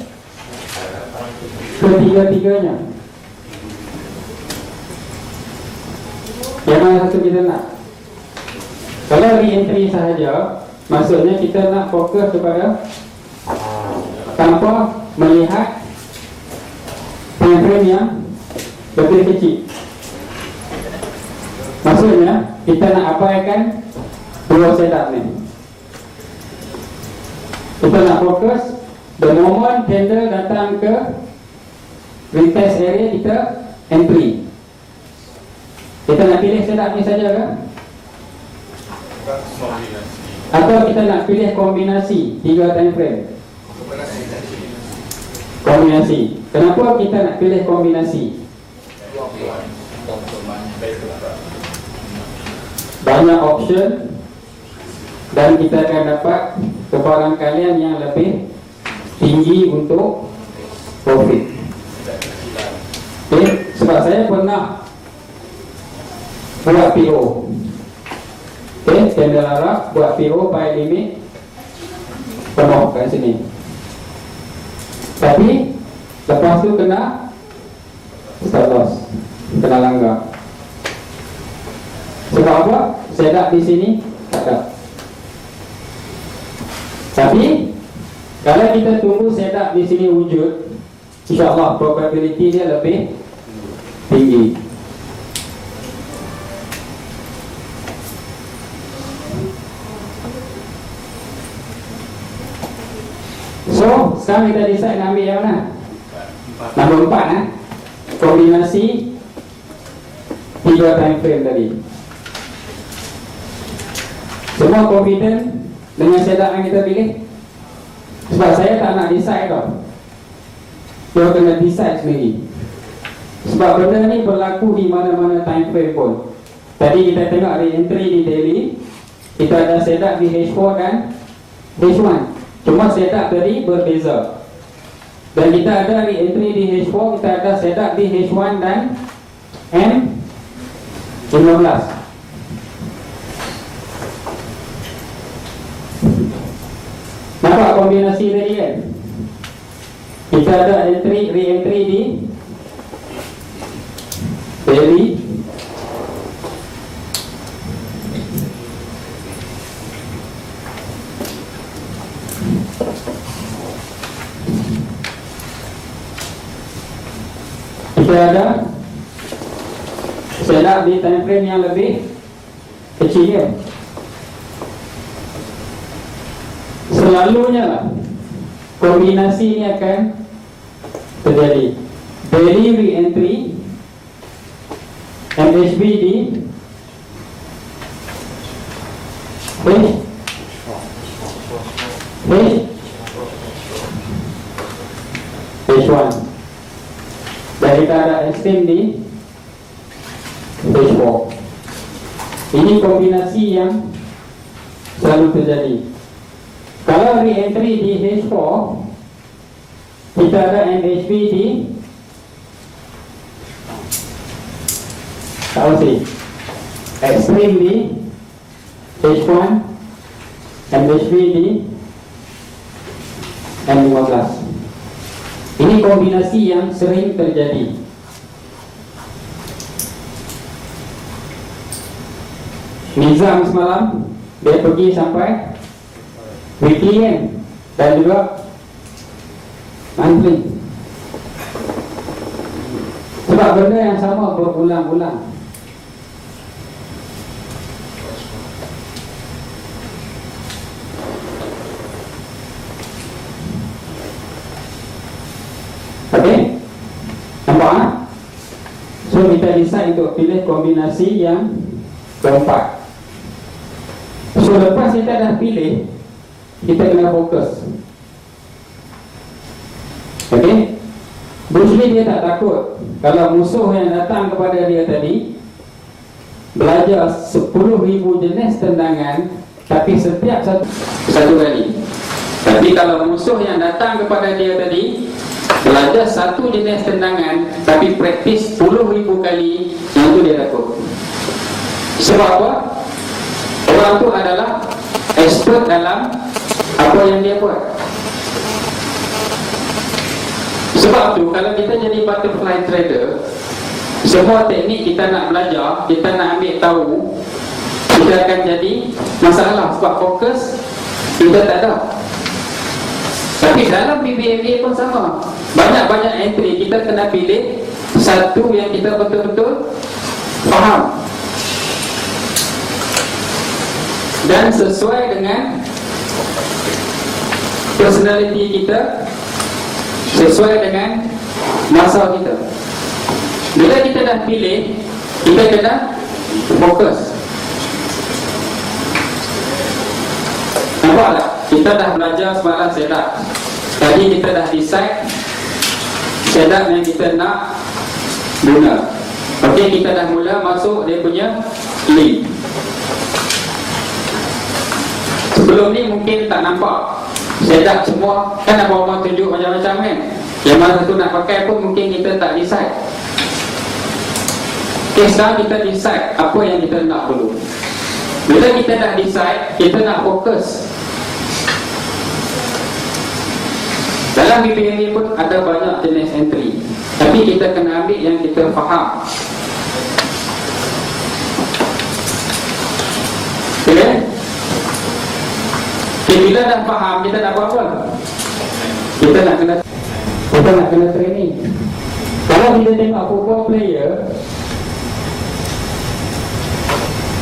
ketiga-tiganya. Yang mana satu kita nak? Kalau re-entry sahaja, maksudnya kita nak fokus kepada tanpa melihat time frame yang lebih kecil. Maksudnya kita nak abaikan dua setup ni. Kita nak fokus the moment tender datang ke retest area, kita entry. Kita nak pilih setup ni saja kan? Atau kita nak pilih kombinasi 3 time frame? Kombinasi. Kenapa kita nak pilih kombinasi? Banyak option dan kita akan dapat kebarangkalian yang lebih tinggi untuk profit. Okay? Sebab saya pernah buat PO. Okay, tender Arab buat PO by limit penuh kat sini. Tapi lepas tu kena stop loss, kena langgar. Sebab apa? Setup di sini tak ada. Tapi kalau kita tunggu setup di sini wujud, insya-Allah probability dia lebih tinggi. So, sekarang kita decide nak ambil yang mana? Nombor 4 kombinasi 3 time frame tadi. Semua confident dengan setup yang kita pilih? Sebab saya tak nak decide tau. Kita kena decide sendiri. Sebab benda ni berlaku di mana-mana time frame pun. Tadi kita tengok re-entry di daily, kita ada setup di H4 dan H1. Cuma setup tadi berbeza. Dan kita ada re-entry di H4, kita ada setup di H1 dan M15. Nampak kombinasi tadi kan? Kita ada entry, re-entry di daily, kita ada setup di time frame yang lebih kecil kan? Selalunya lah kombinasi ini akan terjadi. Daily re-entry MHB di H1 dan kita ada extend di H4. Ini kombinasi yang selalu terjadi. Kalau re-entry di H4, kita ada MHB di extreme di H1, MHB di M15. Ini kombinasi yang sering terjadi. Nizam semalam dia pergi sampai weekly kan, dan juga monthly. Sebab benda yang sama berulang-ulang. Okey? Nampak tak? So kita decide untuk pilih kombinasi yang keempat. So lepas kita dah pilih, kita kena fokus. Okey? Bruce Lee dia tak takut kalau musuh yang datang kepada dia tadi belajar 10,000 jenis tendangan, tapi setiap satu kali. Tapi kalau musuh yang datang kepada dia tadi belajar ada satu jenis tendangan tapi praktis 10,000 kali, yang tu dia takut. Sebab apa? Orang tu adalah expert dalam apa yang dia buat. Sebab tu kalau kita jadi butterfly trader, semua teknik kita nak belajar, kita nak ambil tahu, kita akan jadi masalah sebab fokus kita tak ada. Tapi dalam BBMA pun sama. Banyak-banyak entry, kita kena pilih satu yang kita betul-betul faham dan sesuai dengan personality kita, sesuai dengan masa kita. Bila kita dah pilih, kita kena fokus. Nampak tak? Kita dah belajar semalam setup. Tadi kita dah decide setup yang kita nak guna. Okey, kita dah mula masuk dia punya link. Sebelum ni mungkin tak nampak setup semua, kan ada orang tunjuk macam-macam kan. Yang mana tu nak pakai pun mungkin kita tak decide. Okay, sekarang kita decide apa yang kita nak dulu. Bila kita dah decide, kita nak fokus. Dalam BBMA pun ada banyak jenis entry, tapi kita kena ambil yang kita faham. Okay? Okay, bila dah faham, kita nak buat apa? Kita nak kena training. Kalau kita tengok football player,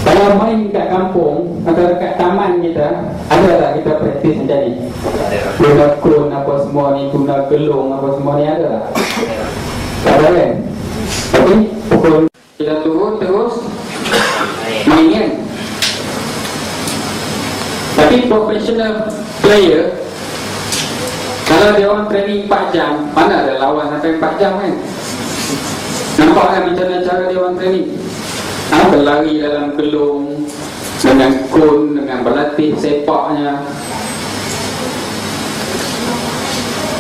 kalau main kat kampung atau dekat taman kita, ada tak kita praktis macam ni? Guna kun apa semua ni, guna gelung apa semua ni, ada tak? Tak ada kan? Tapi pukul kita turun terus main kan? Tapi professional player, kalau dia orang training 4 jam, mana ada lawan sampai 4 jam kan? Nampak kan macam mana cara dia orang training? Berlari dalam gelung, dengan kun, dengan berlatih sepaknya.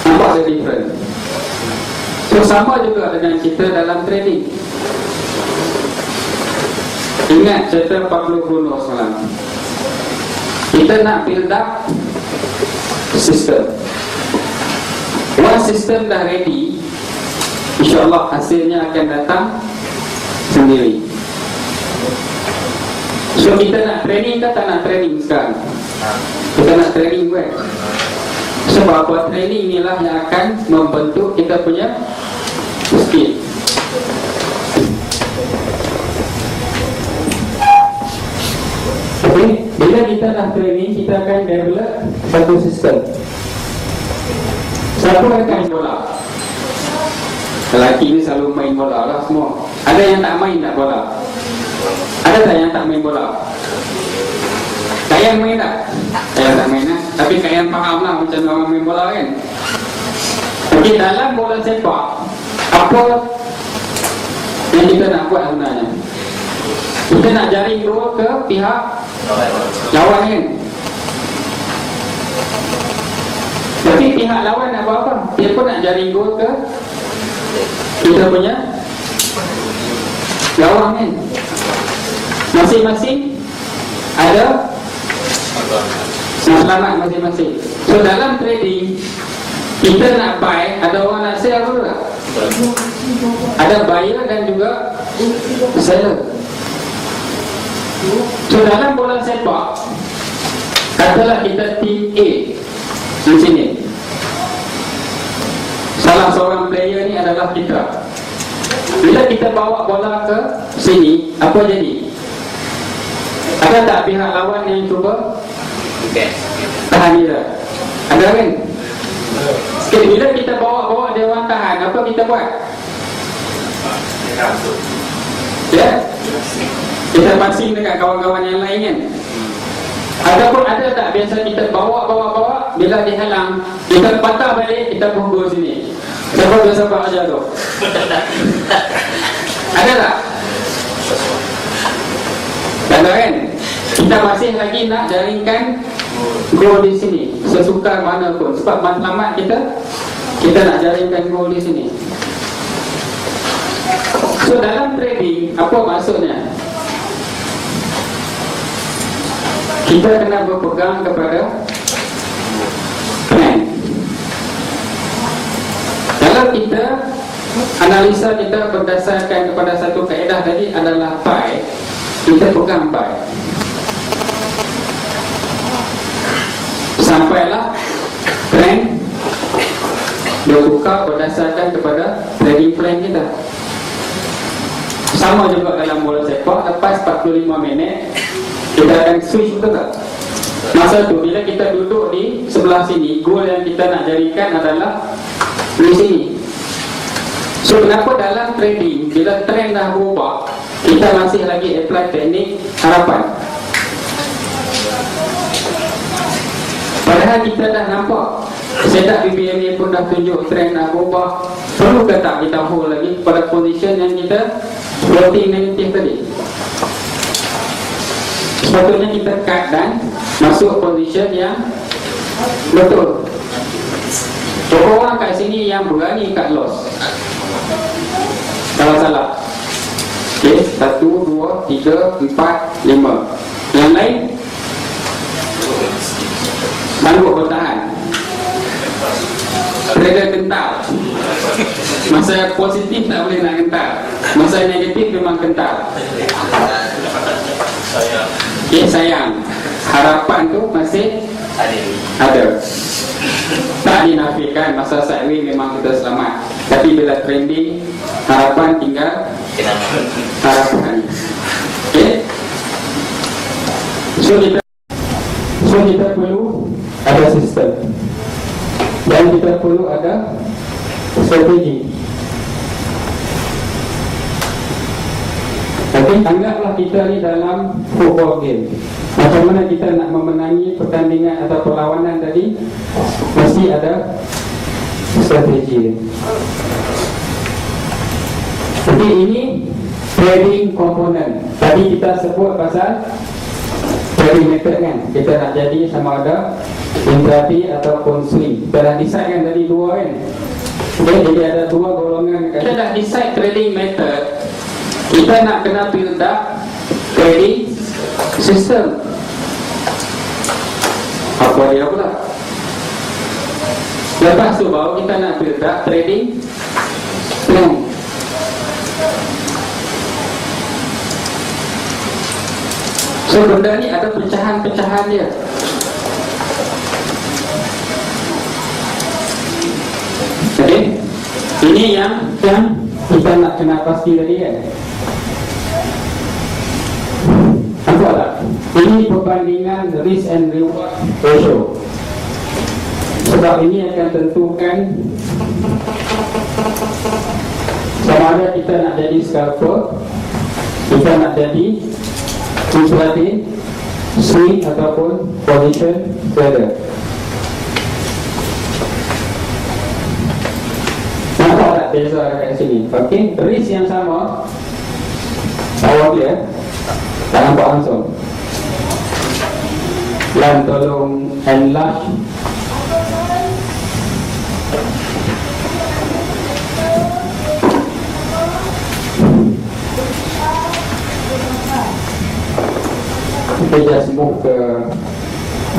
Nampak ada different. So sama juga dengan kita dalam training. Ingat cerita Pablo Bruno semalam. Kita nak build up sistem. Once sistem dah ready, InsyaAllah hasilnya akan datang sendiri. So kita nak training ke tak nak training sekarang? Kita nak training kan? Sebab buat training inilah yang akan membentuk kita punya skill. Okay, bila kita dah training, kita akan develop satu sistem. Siapa yang akan bola? Lelaki ni selalu main bola lah semua. Ada yang tak main tak bola? Ada tak yang tak main bola? Kalian main tak? Kalian tak main lah. Tapi kalian faham lah macam orang main bola kan? Okey, dalam bola sepak, apa yang kita nak buat sebenarnya? Kita nak jaring gol ke pihak lawan kan? Tapi pihak lawan nak buat apa? Dia pun nak jaring gol ke kita punya lawan kan? Masing-masing ada selamat masing-masing. So dalam trading, kita nak buy, ada orang nak sell ke tak? Ada buyer dan juga seller. So dalam bola sepak, katalah kita team A di sini. Salah seorang player ni adalah kita. Bila kita bawa bola ke sini, apa jadi? Ada tak pihak lawan yang cuba tahan dia? Ada kan? Okay, bila kita bawa dia orang tahan, apa kita buat? Ya? Kita passing dekat kawan-kawan yang lain kan? Ataupun ada tak biasa kita bawa, bila dihalang, kita patah balik, kita pukul sini. Siapa biasa buat aja tu? Ada tak? Tak ada kan? Kita masih lagi nak jaringkan gol di sini, sesukar mana pun. Sebab matlamat kita kita nak jaringkan goal di sini. So dalam trading, apa maksudnya? Kita kena berpegang kepada plan. Kalau kita analisa kita berdasarkan kepada satu kaedah tadi adalah buy, kita pegang buy sampailah trend bertukar berdasarkan kepada trading plan kita. Sama juga dalam bola sepak, lepas 45 minit kita akan switch, betul tak? Masa tu bila kita duduk di sebelah sini, goal yang kita nak jadikan adalah di sini. So kenapa dalam trading bila trend dah berubah, kita masih lagi apply teknik harapan? Padahal kita dah nampak setup BBMA pun dah tunjuk trend dah berubah. Perlu ke tak kita hold lagi pada position yang kita floating negatif tadi? Sepatutnya kita cut dan masuk position yang betul. Orang kat sini yang berani cut loss. Kalau salah, okay, 1, 2, 3, 4, 5. Yang lain sanggup bertahan. Trader kental. Masa positif tak boleh nak kental, masa negatif memang kental. Okay, sayang, harapan tu masih ada. Tak dinafikan masa sideways memang kita selamat, tapi bila trending, harapan tinggal harapan. Okay, so kita perlu ada sistem dan kita perlu ada strategi. Okay, anggaplah kita ni dalam football game. Macam mana kita nak memenangi pertandingan atau perlawanan tadi, mesti ada strategi. Jadi ini trading komponen. Tadi kita sebut pasal trading method kan. Kita nak jadi sama ada intraday ataupun swing. Kita dah decide kan tadi dua kan. Okay, jadi ada dua golongan. Kita dah decide trading method. Kita nak kena build up trading system. Apa dia pula? Lepas tu baru kita nak build up trading plan. So benda ni ada pecahan-pecahan dia. Okay, ini yang kita nak kena pasti tadi kan. Nampak tak? Ini perbandingan risk and reward ratio. Sebab ini akan tentukan sama ada kita nak jadi scalper, kita nak jadi intraday, swing ataupun position trader. Nampak tak beza kat sini? Okay, risk yang sama bawah dia tak nampak langsung. Lan tolong enlarge. Kita just move ke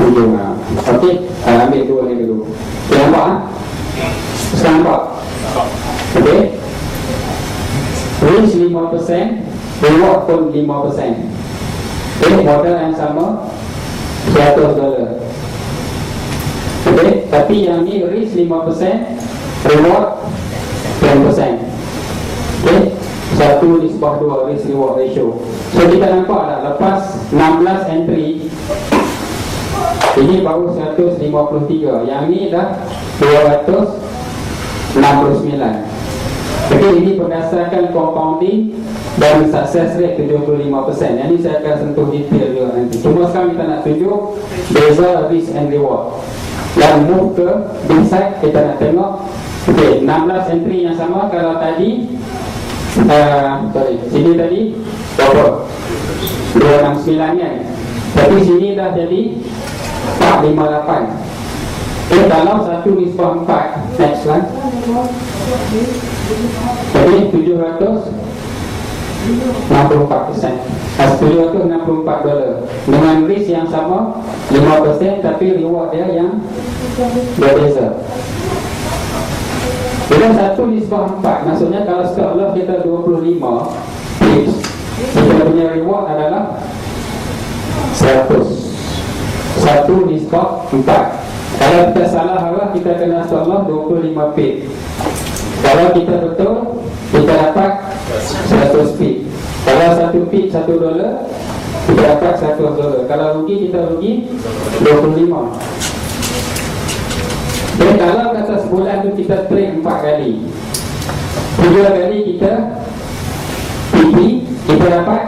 ujung. Okay, ambil dua ni dulu. Okay, nampak lah? Sekarang nampak? Okay, risk 5%, reward pun 5%. Okay, modal yang sama $100. Okay, tapi yang ni risk 5%, reward 10%. Okay, 1:2 risk reward ratio. So kita nampak tak, lepas 16 entry ini baru 153, yang ni dah 269. Okay, ini berdasarkan compounding dan success rate 75%. Yang ni saya akan sentuh detail juga nanti. Cuma sekarang kita nak tunjuk beza risk and reward. Dan move ke this side, kita nak tengok. Okay, 16 entry yang sama. Kalau tadi sini tadi berapa? 269 kan. Tapi sini dah jadi 458. Okay, kalau 1:4, next slide. Jadi 764%, $764 dengan risk yang sama 5%, tapi reward dia yang berbeza. Bila 1:4, maksudnya kalau stop loss kita 25 pips, kita punya reward adalah 100. 1:4. Kalau kita salah arah, kita kena stop loss 25 pip. Kalau kita betul, kita dapat 100 pip. Kalau 1 pip $1, kita dapat $100. Kalau rugi, kita rugi 25. Dan kalau kata sebulan tu kita trade 4 kali, 3 kali kita PP, kita dapat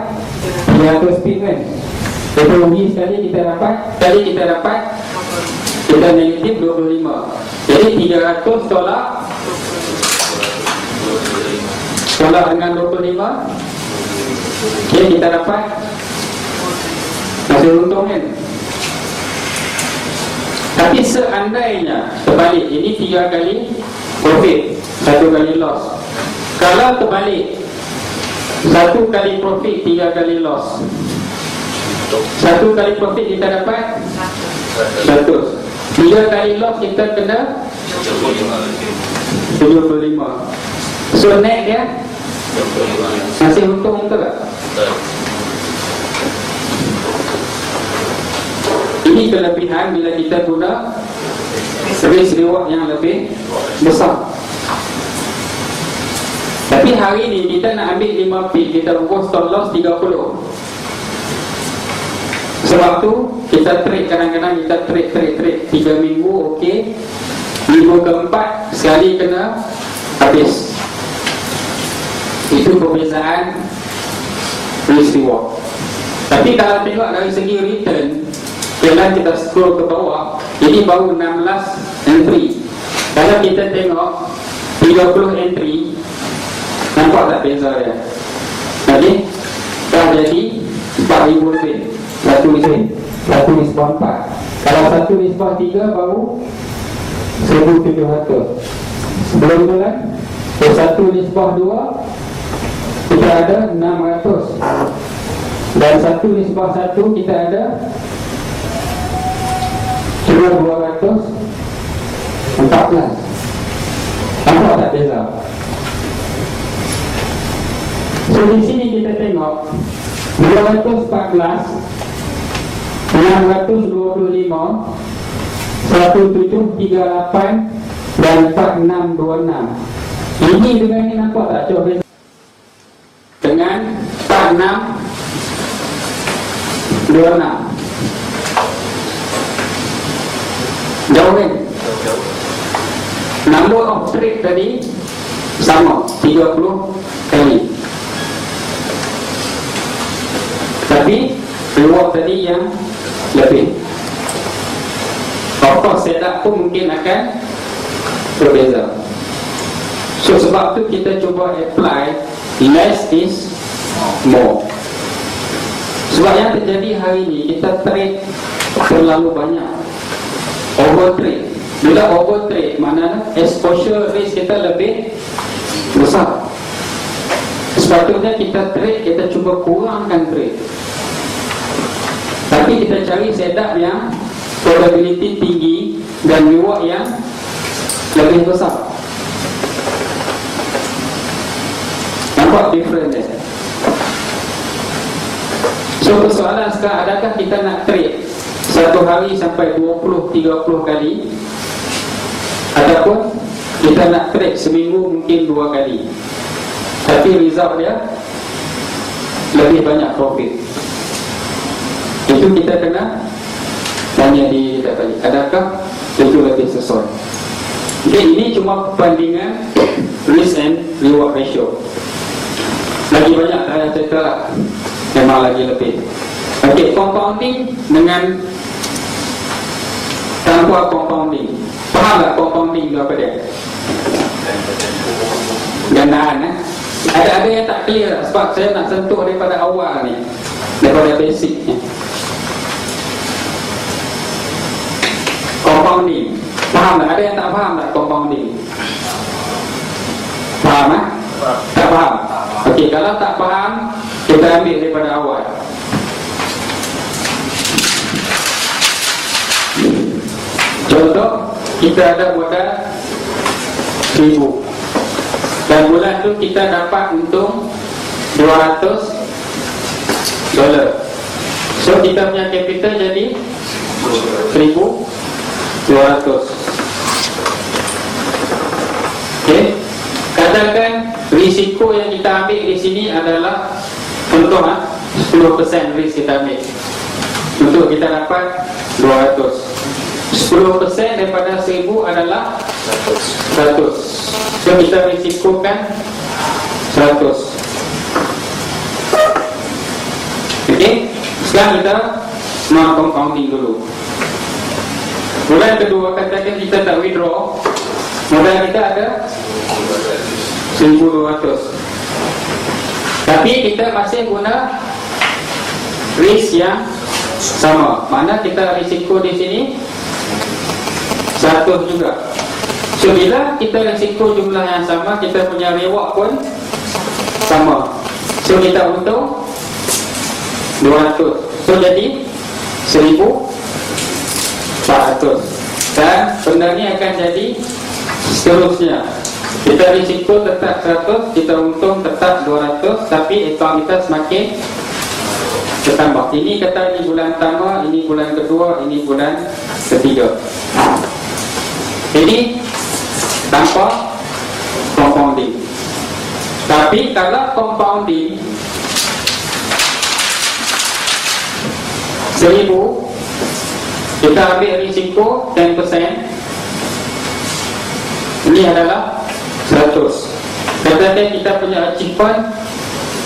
300 pip kan. Kita rugi sekali, kita dapat kita negatif 25. Jadi $300 dengan 25, okay, kita dapat masih untung kan. Tapi seandainya terbalik, ini 3 kali profit, 1 kali loss. Kalau terbalik, 1 kali profit, 3 kali loss, 1 kali profit kita dapat 100, 3 kali loss kita kena 75. So net dia masih untung, betul tak? Ini kelebihan bila kita guna risk reward yang lebih besar. Tapi hari ni kita nak ambil 5 pip, kita buat stop loss 30. Sebab tu kita trade, kadang-kadang kita trade 3 minggu okey, minggu keempat sekali kena habis. Itu perbezaan risk reward. Tapi kalau tengok dari segi return, kalau kita scroll ke bawah, ini baru 16 entry. Kalau kita tengok 30 entry, nampak tak beza dia? Okey, dah jadi 4,000 lebih. 1:4. Kalau 1:3 baru 1,700. Sebelum tu kan 1:2 kita ada 600, dan 1:1 kita ada cuma 214. Nampak tak beza? So di sini kita tengok 214, 625, 1738 dan 4626. Ini dengan ini nampak tak? Coba beza dengan 4626. Jauh kan? Number of trade tadi sama 30 kali, tapi reward tadi yang lebih. Of course setup pun mungkin akan berbeza. So sebab tu kita cuba apply less is more. Sebab yang terjadi hari ni, kita trade terlalu banyak, overtrade. Bila overtrade, maknanya exposure risk kita lebih besar. Sepatutnya kita trade, kita cuba kurangkan trade, tapi kita cari setup yang probability tinggi dan reward yang lebih besar. Nampak different dia? So persoalan sekarang, adakah kita nak trade satu hari sampai 20-30 kali, ataupun kita nak trade seminggu mungkin 2 kali, tapi result dia lebih banyak profit? Itu kita kena tanya diri kita tadi, adakah itu lebih sesuai? Okay, ini cuma perbandingan risk and reward ratio. Lagi banyak saya cerita lah, memang lagi lebih. Okay, compounding dengan tanpa compounding. Faham tak compounding itu apa dia? Gandaan Ada yang tak clear, sebab saya nak sentuh daripada awal ni, daripada basicnya. Compounding Faham tak? Ada yang tak faham tak compounding? Faham tak? Tak faham? Okey, kalau tak faham, kita ambil daripada awal. Contoh, kita ada modal 1,000 dan bulan tu kita dapat untung $200. So kita punya capital jadi 1,200. Okey, katakan risiko yang kita ambil di sini adalah contoh 10% risk kita ambil untuk kita dapat 200. 10% daripada 1,000 adalah 100. So kita risikokan 100. Okey, sekarang kita non-compounding dulu. Bulan kedua, katakan kita tak withdraw, modal kita ada 1,200, tapi kita masih guna risk yang sama. Mana kita risiko di sini 100 juga. So bila kita risiko jumlah yang sama, kita punya reward pun sama. So kita untung 200. So jadi 1,400. Dan benda ni akan jadi seterusnya. Kita risiko tetap 100, kita untung tetap 200, tapi akaun kita semakin bertambah. Ini kata ini bulan pertama, ini bulan kedua, ini bulan ketiga. Jadi tanpa compounding. Tapi kalau compounding 1,000, kita ambil risiko 10%, ini adalah 100. Katakan kita punya achievement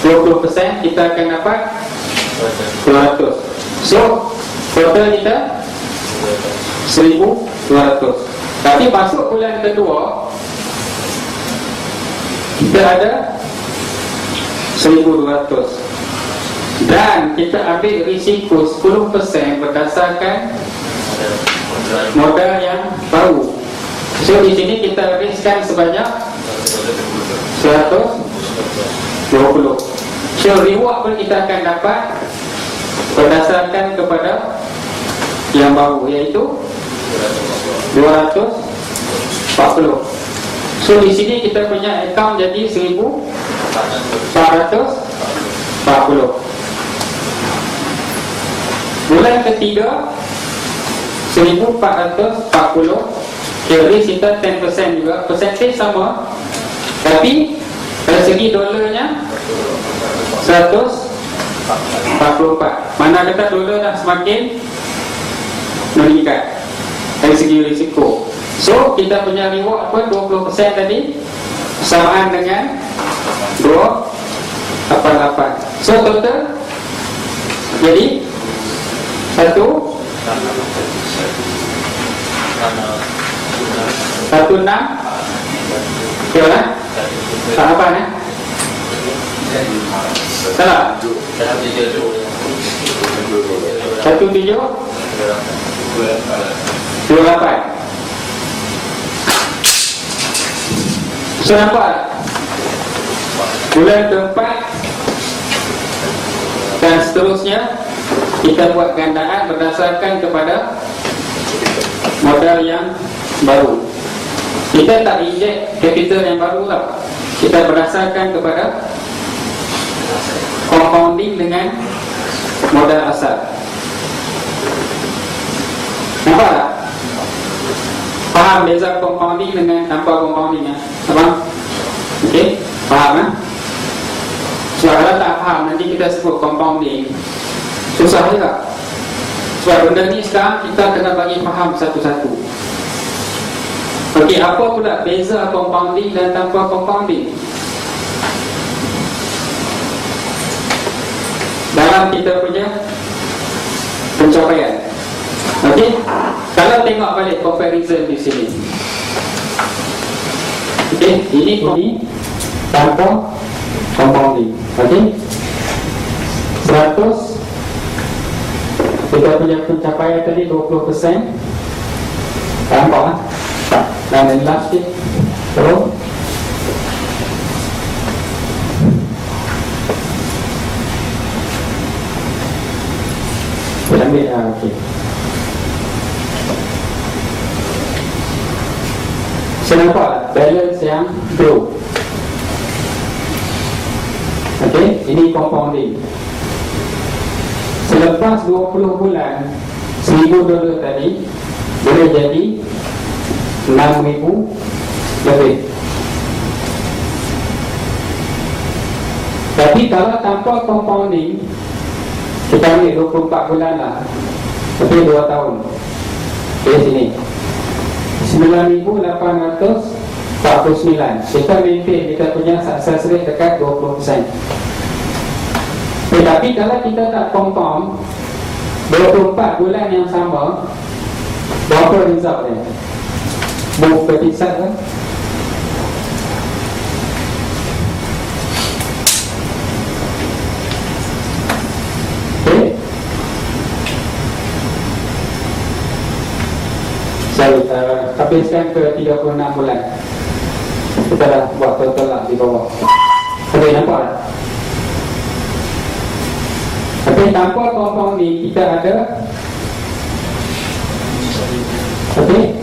20%, kita akan dapat 200. So total kita 1,200. Tapi masuk bulan kedua, kita ada 1,200 dan kita ambil risiko 10% berdasarkan modal yang baru. So di sini kita riskkan sebanyak 120. So reward pun kita akan dapat berdasarkan kepada yang baru, iaitu 240. So di sini kita punya account jadi 1,440. Bulan ketiga 1,440. Risk kita 10% juga, percentage sama, tapi dari segi dolarnya 144. Mana kata dolar dah semakin meningkat dari segi risiko. So kita punya reward pun 20% tadi samaan dengan 288. So total jadi 16. Betul lah? Tak apa ni? Salah? 1728. So nampak bulan keempat dan seterusnya kita buat gandaan berdasarkan kepada modal yang baru. Kita tak injek capital yang baru lah. Kita berdasarkan kepada compounding dengan modal asal. Nampak tak? Faham beza compounding dengan tanpa compounding ya? Faham? Okey? Faham kan? Sebab kalau tak faham, nanti kita sebut compounding, susah juga. Sebab benda ni sekarang kita kena bagi faham satu-satu. Okey, apa pula beza compounding dan tanpa compounding? Dalam kita punya pencapaian. Okey, kalau tengok balik comparison di sini. Okey, ini tanpa compounding. Okey, 100 kita punya pencapaian tadi 20%. Nampak kan? Dan yang last sikit. Terus boleh ambil. Okey. Saya nampak balance yang grow. Okey, ini compounding. Selepas 20 bulan $1,000 tadi boleh jadi $6,000 lebih. Tapi kalau tanpa compounding, kita ambil 24 bulan lah, lebih 2 tahun. Okey, sini 9,849. Kita maintain kita punya success rate dekat 20%. Tetapi kalau kita tak compound 24 bulan yang sama, berapa result dia? Buku petisat kan? Okay. Saya habiskan ke 36 bulan. Kita dah buat total lah di bawah. Okey, nampak tak? Okey, tanpa compound ni kita ada okey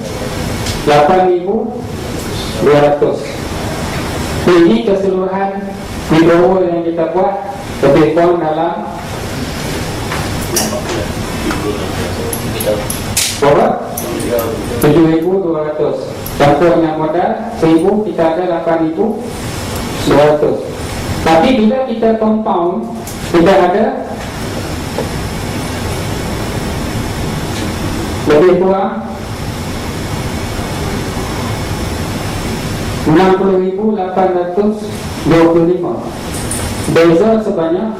8,200. Ini keseluruhan withdrawal yang kita buat lebih kurang dalam berapa? 7,200. Campur dengan modal 1,000, kita ada 8,200. Tapi bila kita compound, kita ada lebih kurang 60,825. Beza sebanyak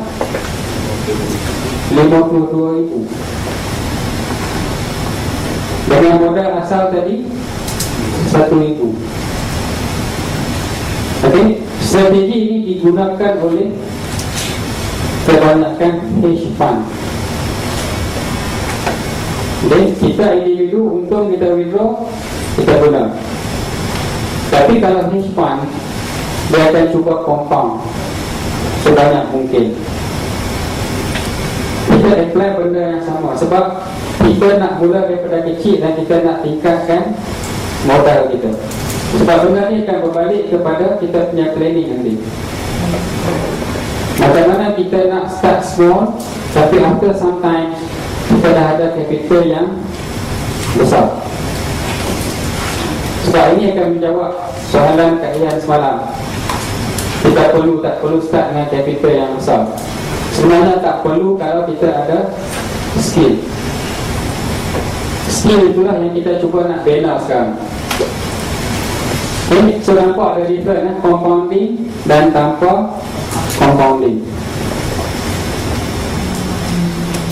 52,000. Dengan modal asal tadi 1,000. Okey, strategi ini digunakan oleh kebanyakan hedge fund. Dan kita individu untung kita withdraw, kita guna. Tapi kalau hedge fund, dia akan cuba compound sebanyak mungkin. Kita apply benda yang sama sebab kita nak mula daripada kecil dan kita nak tingkatkan modal kita. Sebab benda ni akan berbalik kepada kita punya planning nanti. Macam mana kita nak start small, tapi after some time kita dah ada capital yang besar. Sebab ini akan menjawab soalan Kak Ian semalam. Kita perlu tak perlu start dengan capital yang besar? Sebenarnya tak perlu kalau kita ada skill. Skill itulah yang kita cuba nak bina sekarang. Okay, so nampak ada different compounding dan tanpa compounding.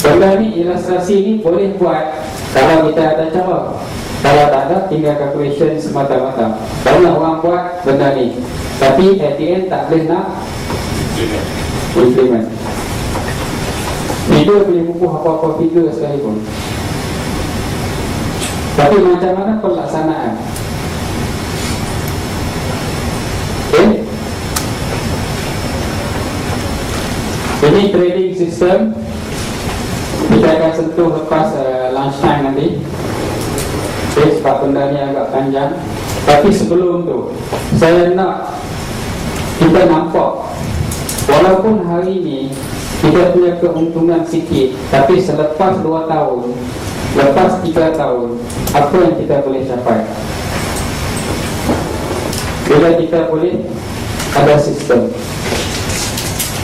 Benda ni, ilustrasi ni boleh buat kalau kita ada cara. Kalau tak ada, tinggal calculation semata-mata. Banyak orang buat benda ni, tapi at the end tak boleh nak implement. Figure boleh buku apa-apa figure sekalipun, tapi macam mana pelaksanaan? Okay. Ini trading system. Kita akan sentuh lepas lunch time nanti. Okay, sebab benda ni agak panjang. Tapi sebelum tu, saya nak kita nampak, walaupun hari ni kita punya keuntungan sikit, tapi selepas 2 tahun, lepas 3 tahun, apa yang kita boleh capai? Bila kita boleh ada sistem,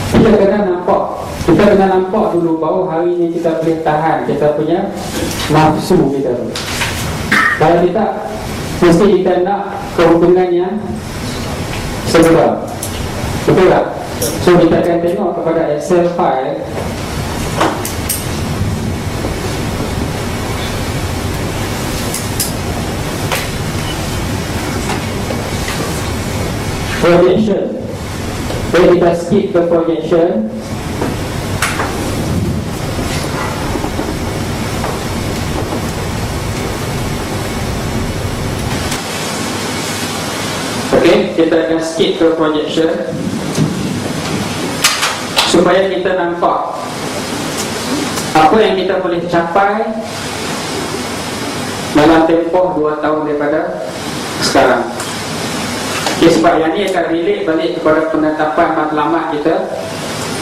kita kena nampak dulu bahawa hari ini kita boleh tahan kita punya nafsu kita. Kalau tidak, mesti kita nak keuntungan yang segera. Betul tak? So kita akan tengok kepada Excel file. Projection. Jadi kita skip ke projection. kita akan skip ke projection supaya kita nampak apa yang kita boleh capai dalam tempoh 2 tahun daripada sekarang. Sebab yang ni akan relate balik kepada penetapan matlamat kita,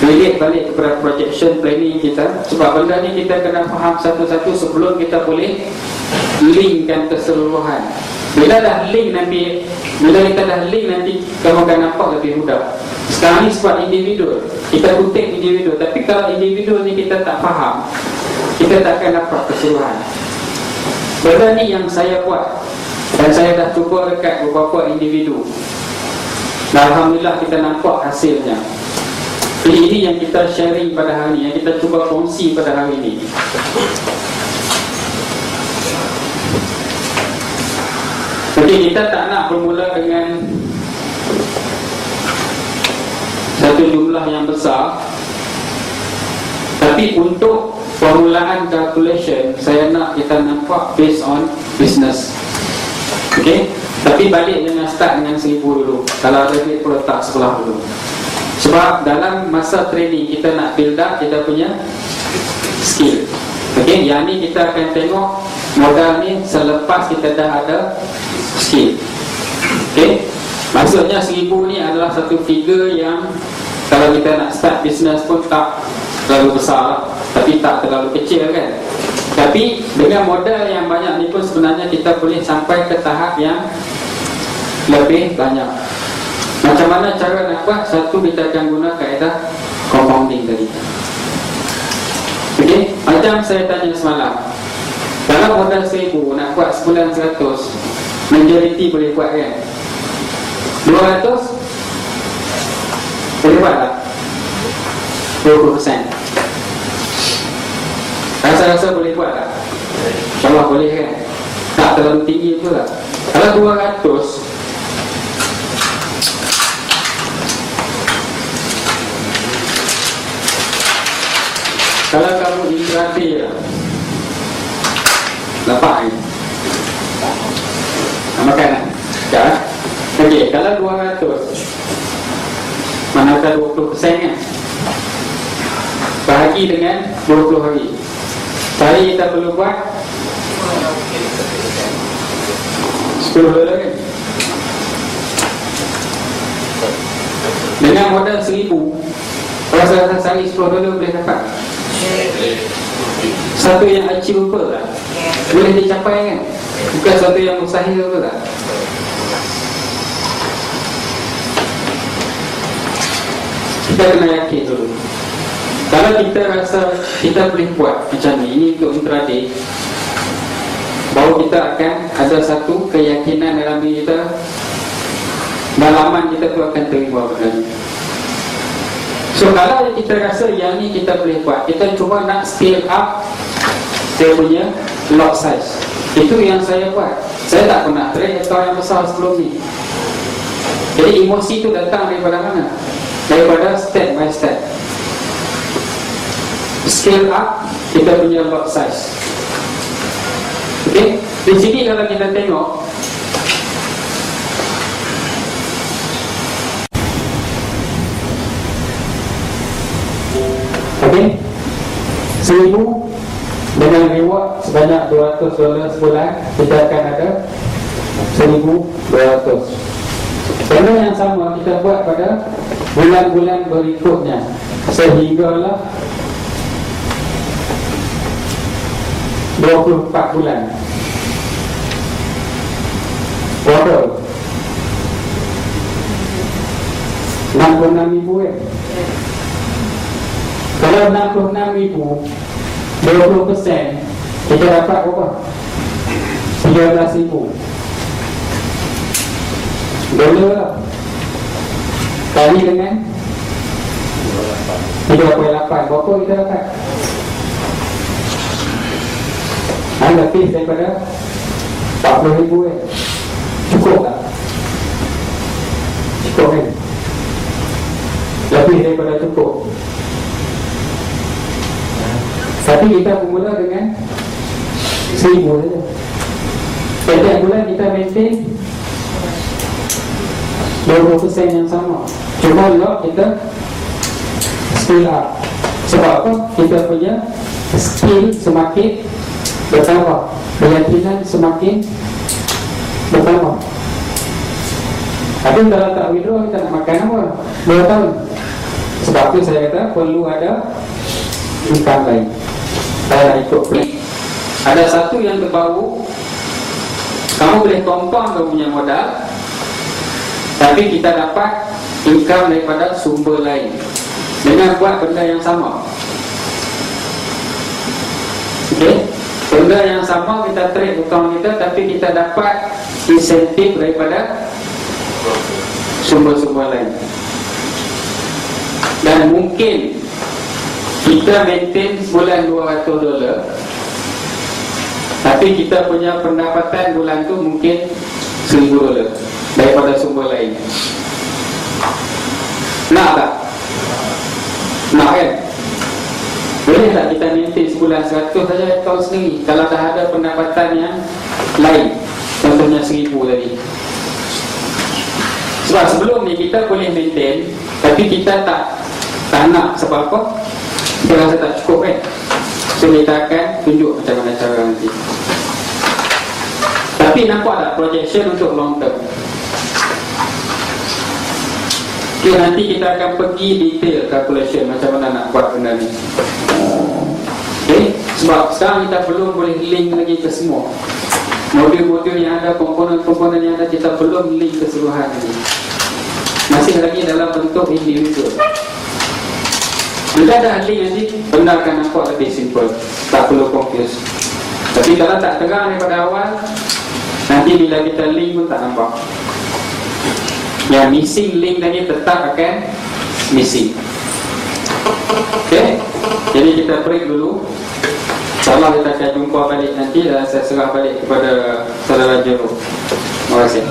relate balik kepada projection planning kita. Sebab benda ni kita kena faham satu-satu sebelum kita boleh linkkan keseluruhan. Bila dah link nanti, bila kita dah link nanti, kamu akan nampak lebih mudah. Sekarang ni sebab individu, kita kutip individu. Tapi kalau individu ni kita tak faham, kita tak akan dapat keseluruhan. Benda ni yang saya buat, dan saya dah cuba dekat beberapa individu, dan Alhamdulillah kita nampak hasilnya. Jadi ini yang kita sharing pada hari ini, yang kita cuba kongsi pada hari ini. Jadi kita tak nak bermula dengan satu jumlah yang besar, tapi untuk permulaan calculation saya nak kita nampak based on business. Okay? Tapi balik dengan start dengan 1000 dulu. Kalau ada duit perlu letak sebelah dulu. Sebab dalam masa training kita nak build up kita punya skill. Okay? Yang ni kita akan tengok modal ni selepas kita dah ada skill. Okay? Maksudnya 1000 ni adalah satu figure yang kalau kita nak start business pun tak terlalu besar lah, tapi tak terlalu kecil kan. Tapi dengan modal yang banyak ni pun sebenarnya kita boleh sampai ke tahap yang lebih banyak. Macam mana cara nak buat? Satu, kita akan guna kaedah compounding tadi. Okay? Macam saya tanya semalam, kalau modal 1000 nak buat sebulan 100, majority boleh buat kan? 200 boleh buat tak? 20%. Rasa-rasa boleh buat tak? InsyaAllah boleh kan? Tak terlalu tinggi tu lah. Kalau 200, kalau kamu intraday lah, dapat ni makan lah. Sekejap lah. Ok, kalau 200 manakah 20% kan? Bahagi dengan 20 hari. Sehari kita perlu buat 10 dolar kan? Dengan modal 1000, rasa-rasa sehari 10 dolar boleh dapat? Satu yang achievable lah, boleh dicapai kan? Bukan satu yang mustahil betul tak? Kita kena yakin dulu. Kalau kita rasa kita boleh buat macam ni, ini untuk intraday, baru kita akan ada satu keyakinan dalam diri kita, dalaman kita tu akan terima benda ni. So kalau kita rasa yang ni kita boleh buat, kita cuba nak scale up dia punya lot size. Itu yang saya buat. Saya tak pernah trade atau yang besar sebelum ni. Jadi emosi tu datang daripada mana? Daripada step by step. Scale up kita punya lot size. Okay? Di sini kalau kita tengok, okay, 1000 dengan reward sebanyak $200 sebulan, kita akan ada 1200. Benda yang sama kita buat pada bulan-bulan berikutnya, sehinggalah 24 bulan. Berapa? 66,000 kan? Kalau 66,000, 20%, kita dapat berapa? 13,000 dolar lah. Kali dengan 3.8, berapa kita dapat? Lebih daripada 40,000 kan? Cukup tak? Cukup kan? Lebih daripada cukup. Tapi kita bermula dengan 1000 saja. Setiap bulan kita maintain 20% yang sama. Cuma lock kita skill up. Sebab apa? Kita punya skill semakin bertambah, keyakinan semakin bertambah. Tapi kalau tak withdraw, kita nak makan apa? 2 tahun. Sebab itu saya kata perlu ada income lain. Saya nak ikut free. Ada satu yang terbaru, kamu boleh compound kamu punya modal, tapi kita dapat income daripada sumber lain dengan buat benda yang sama. Okay? Benda yang sama, kita trade hutang kita, tapi kita dapat insentif daripada sumber-sumber lain. Dan mungkin kita maintain sebulan $200, tapi kita punya pendapatan bulan tu mungkin $1,000 daripada sumber lain. Nak tak? Nak kan? Boleh tak kita maintain sebulan 100 saja tahun sendiri kalau dah ada pendapatan yang lain? Contohnya 1,000 tadi. Sebab sebelum ni kita boleh maintain, tapi kita tak nak. Sebab apa? Kita rasa tak cukup kan? So kita akan tunjuk macam mana cara nanti. Tapi nampak tak projection untuk long term? Okay, nanti kita akan pergi detail calculation macam mana nak buat benda ni. Okay, sebab sekarang kita belum boleh link lagi ke semua modul-modul yang ada, komponen-komponen yang ada, kita belum link keseluruhan lagi. Masih lagi dalam bentuk individual. Bila dah link nanti, benda akan nampak lebih simple, tak perlu confuse. Tapi kalau tak terang daripada awal, nanti bila kita link pun tak nampak. Yang missing link tadi tetap akan missing. Okay, jadi kita break dulu. InsyaAllah kita akan jumpa balik nanti dan saya serah balik kepada saudara Jero. Terima kasih.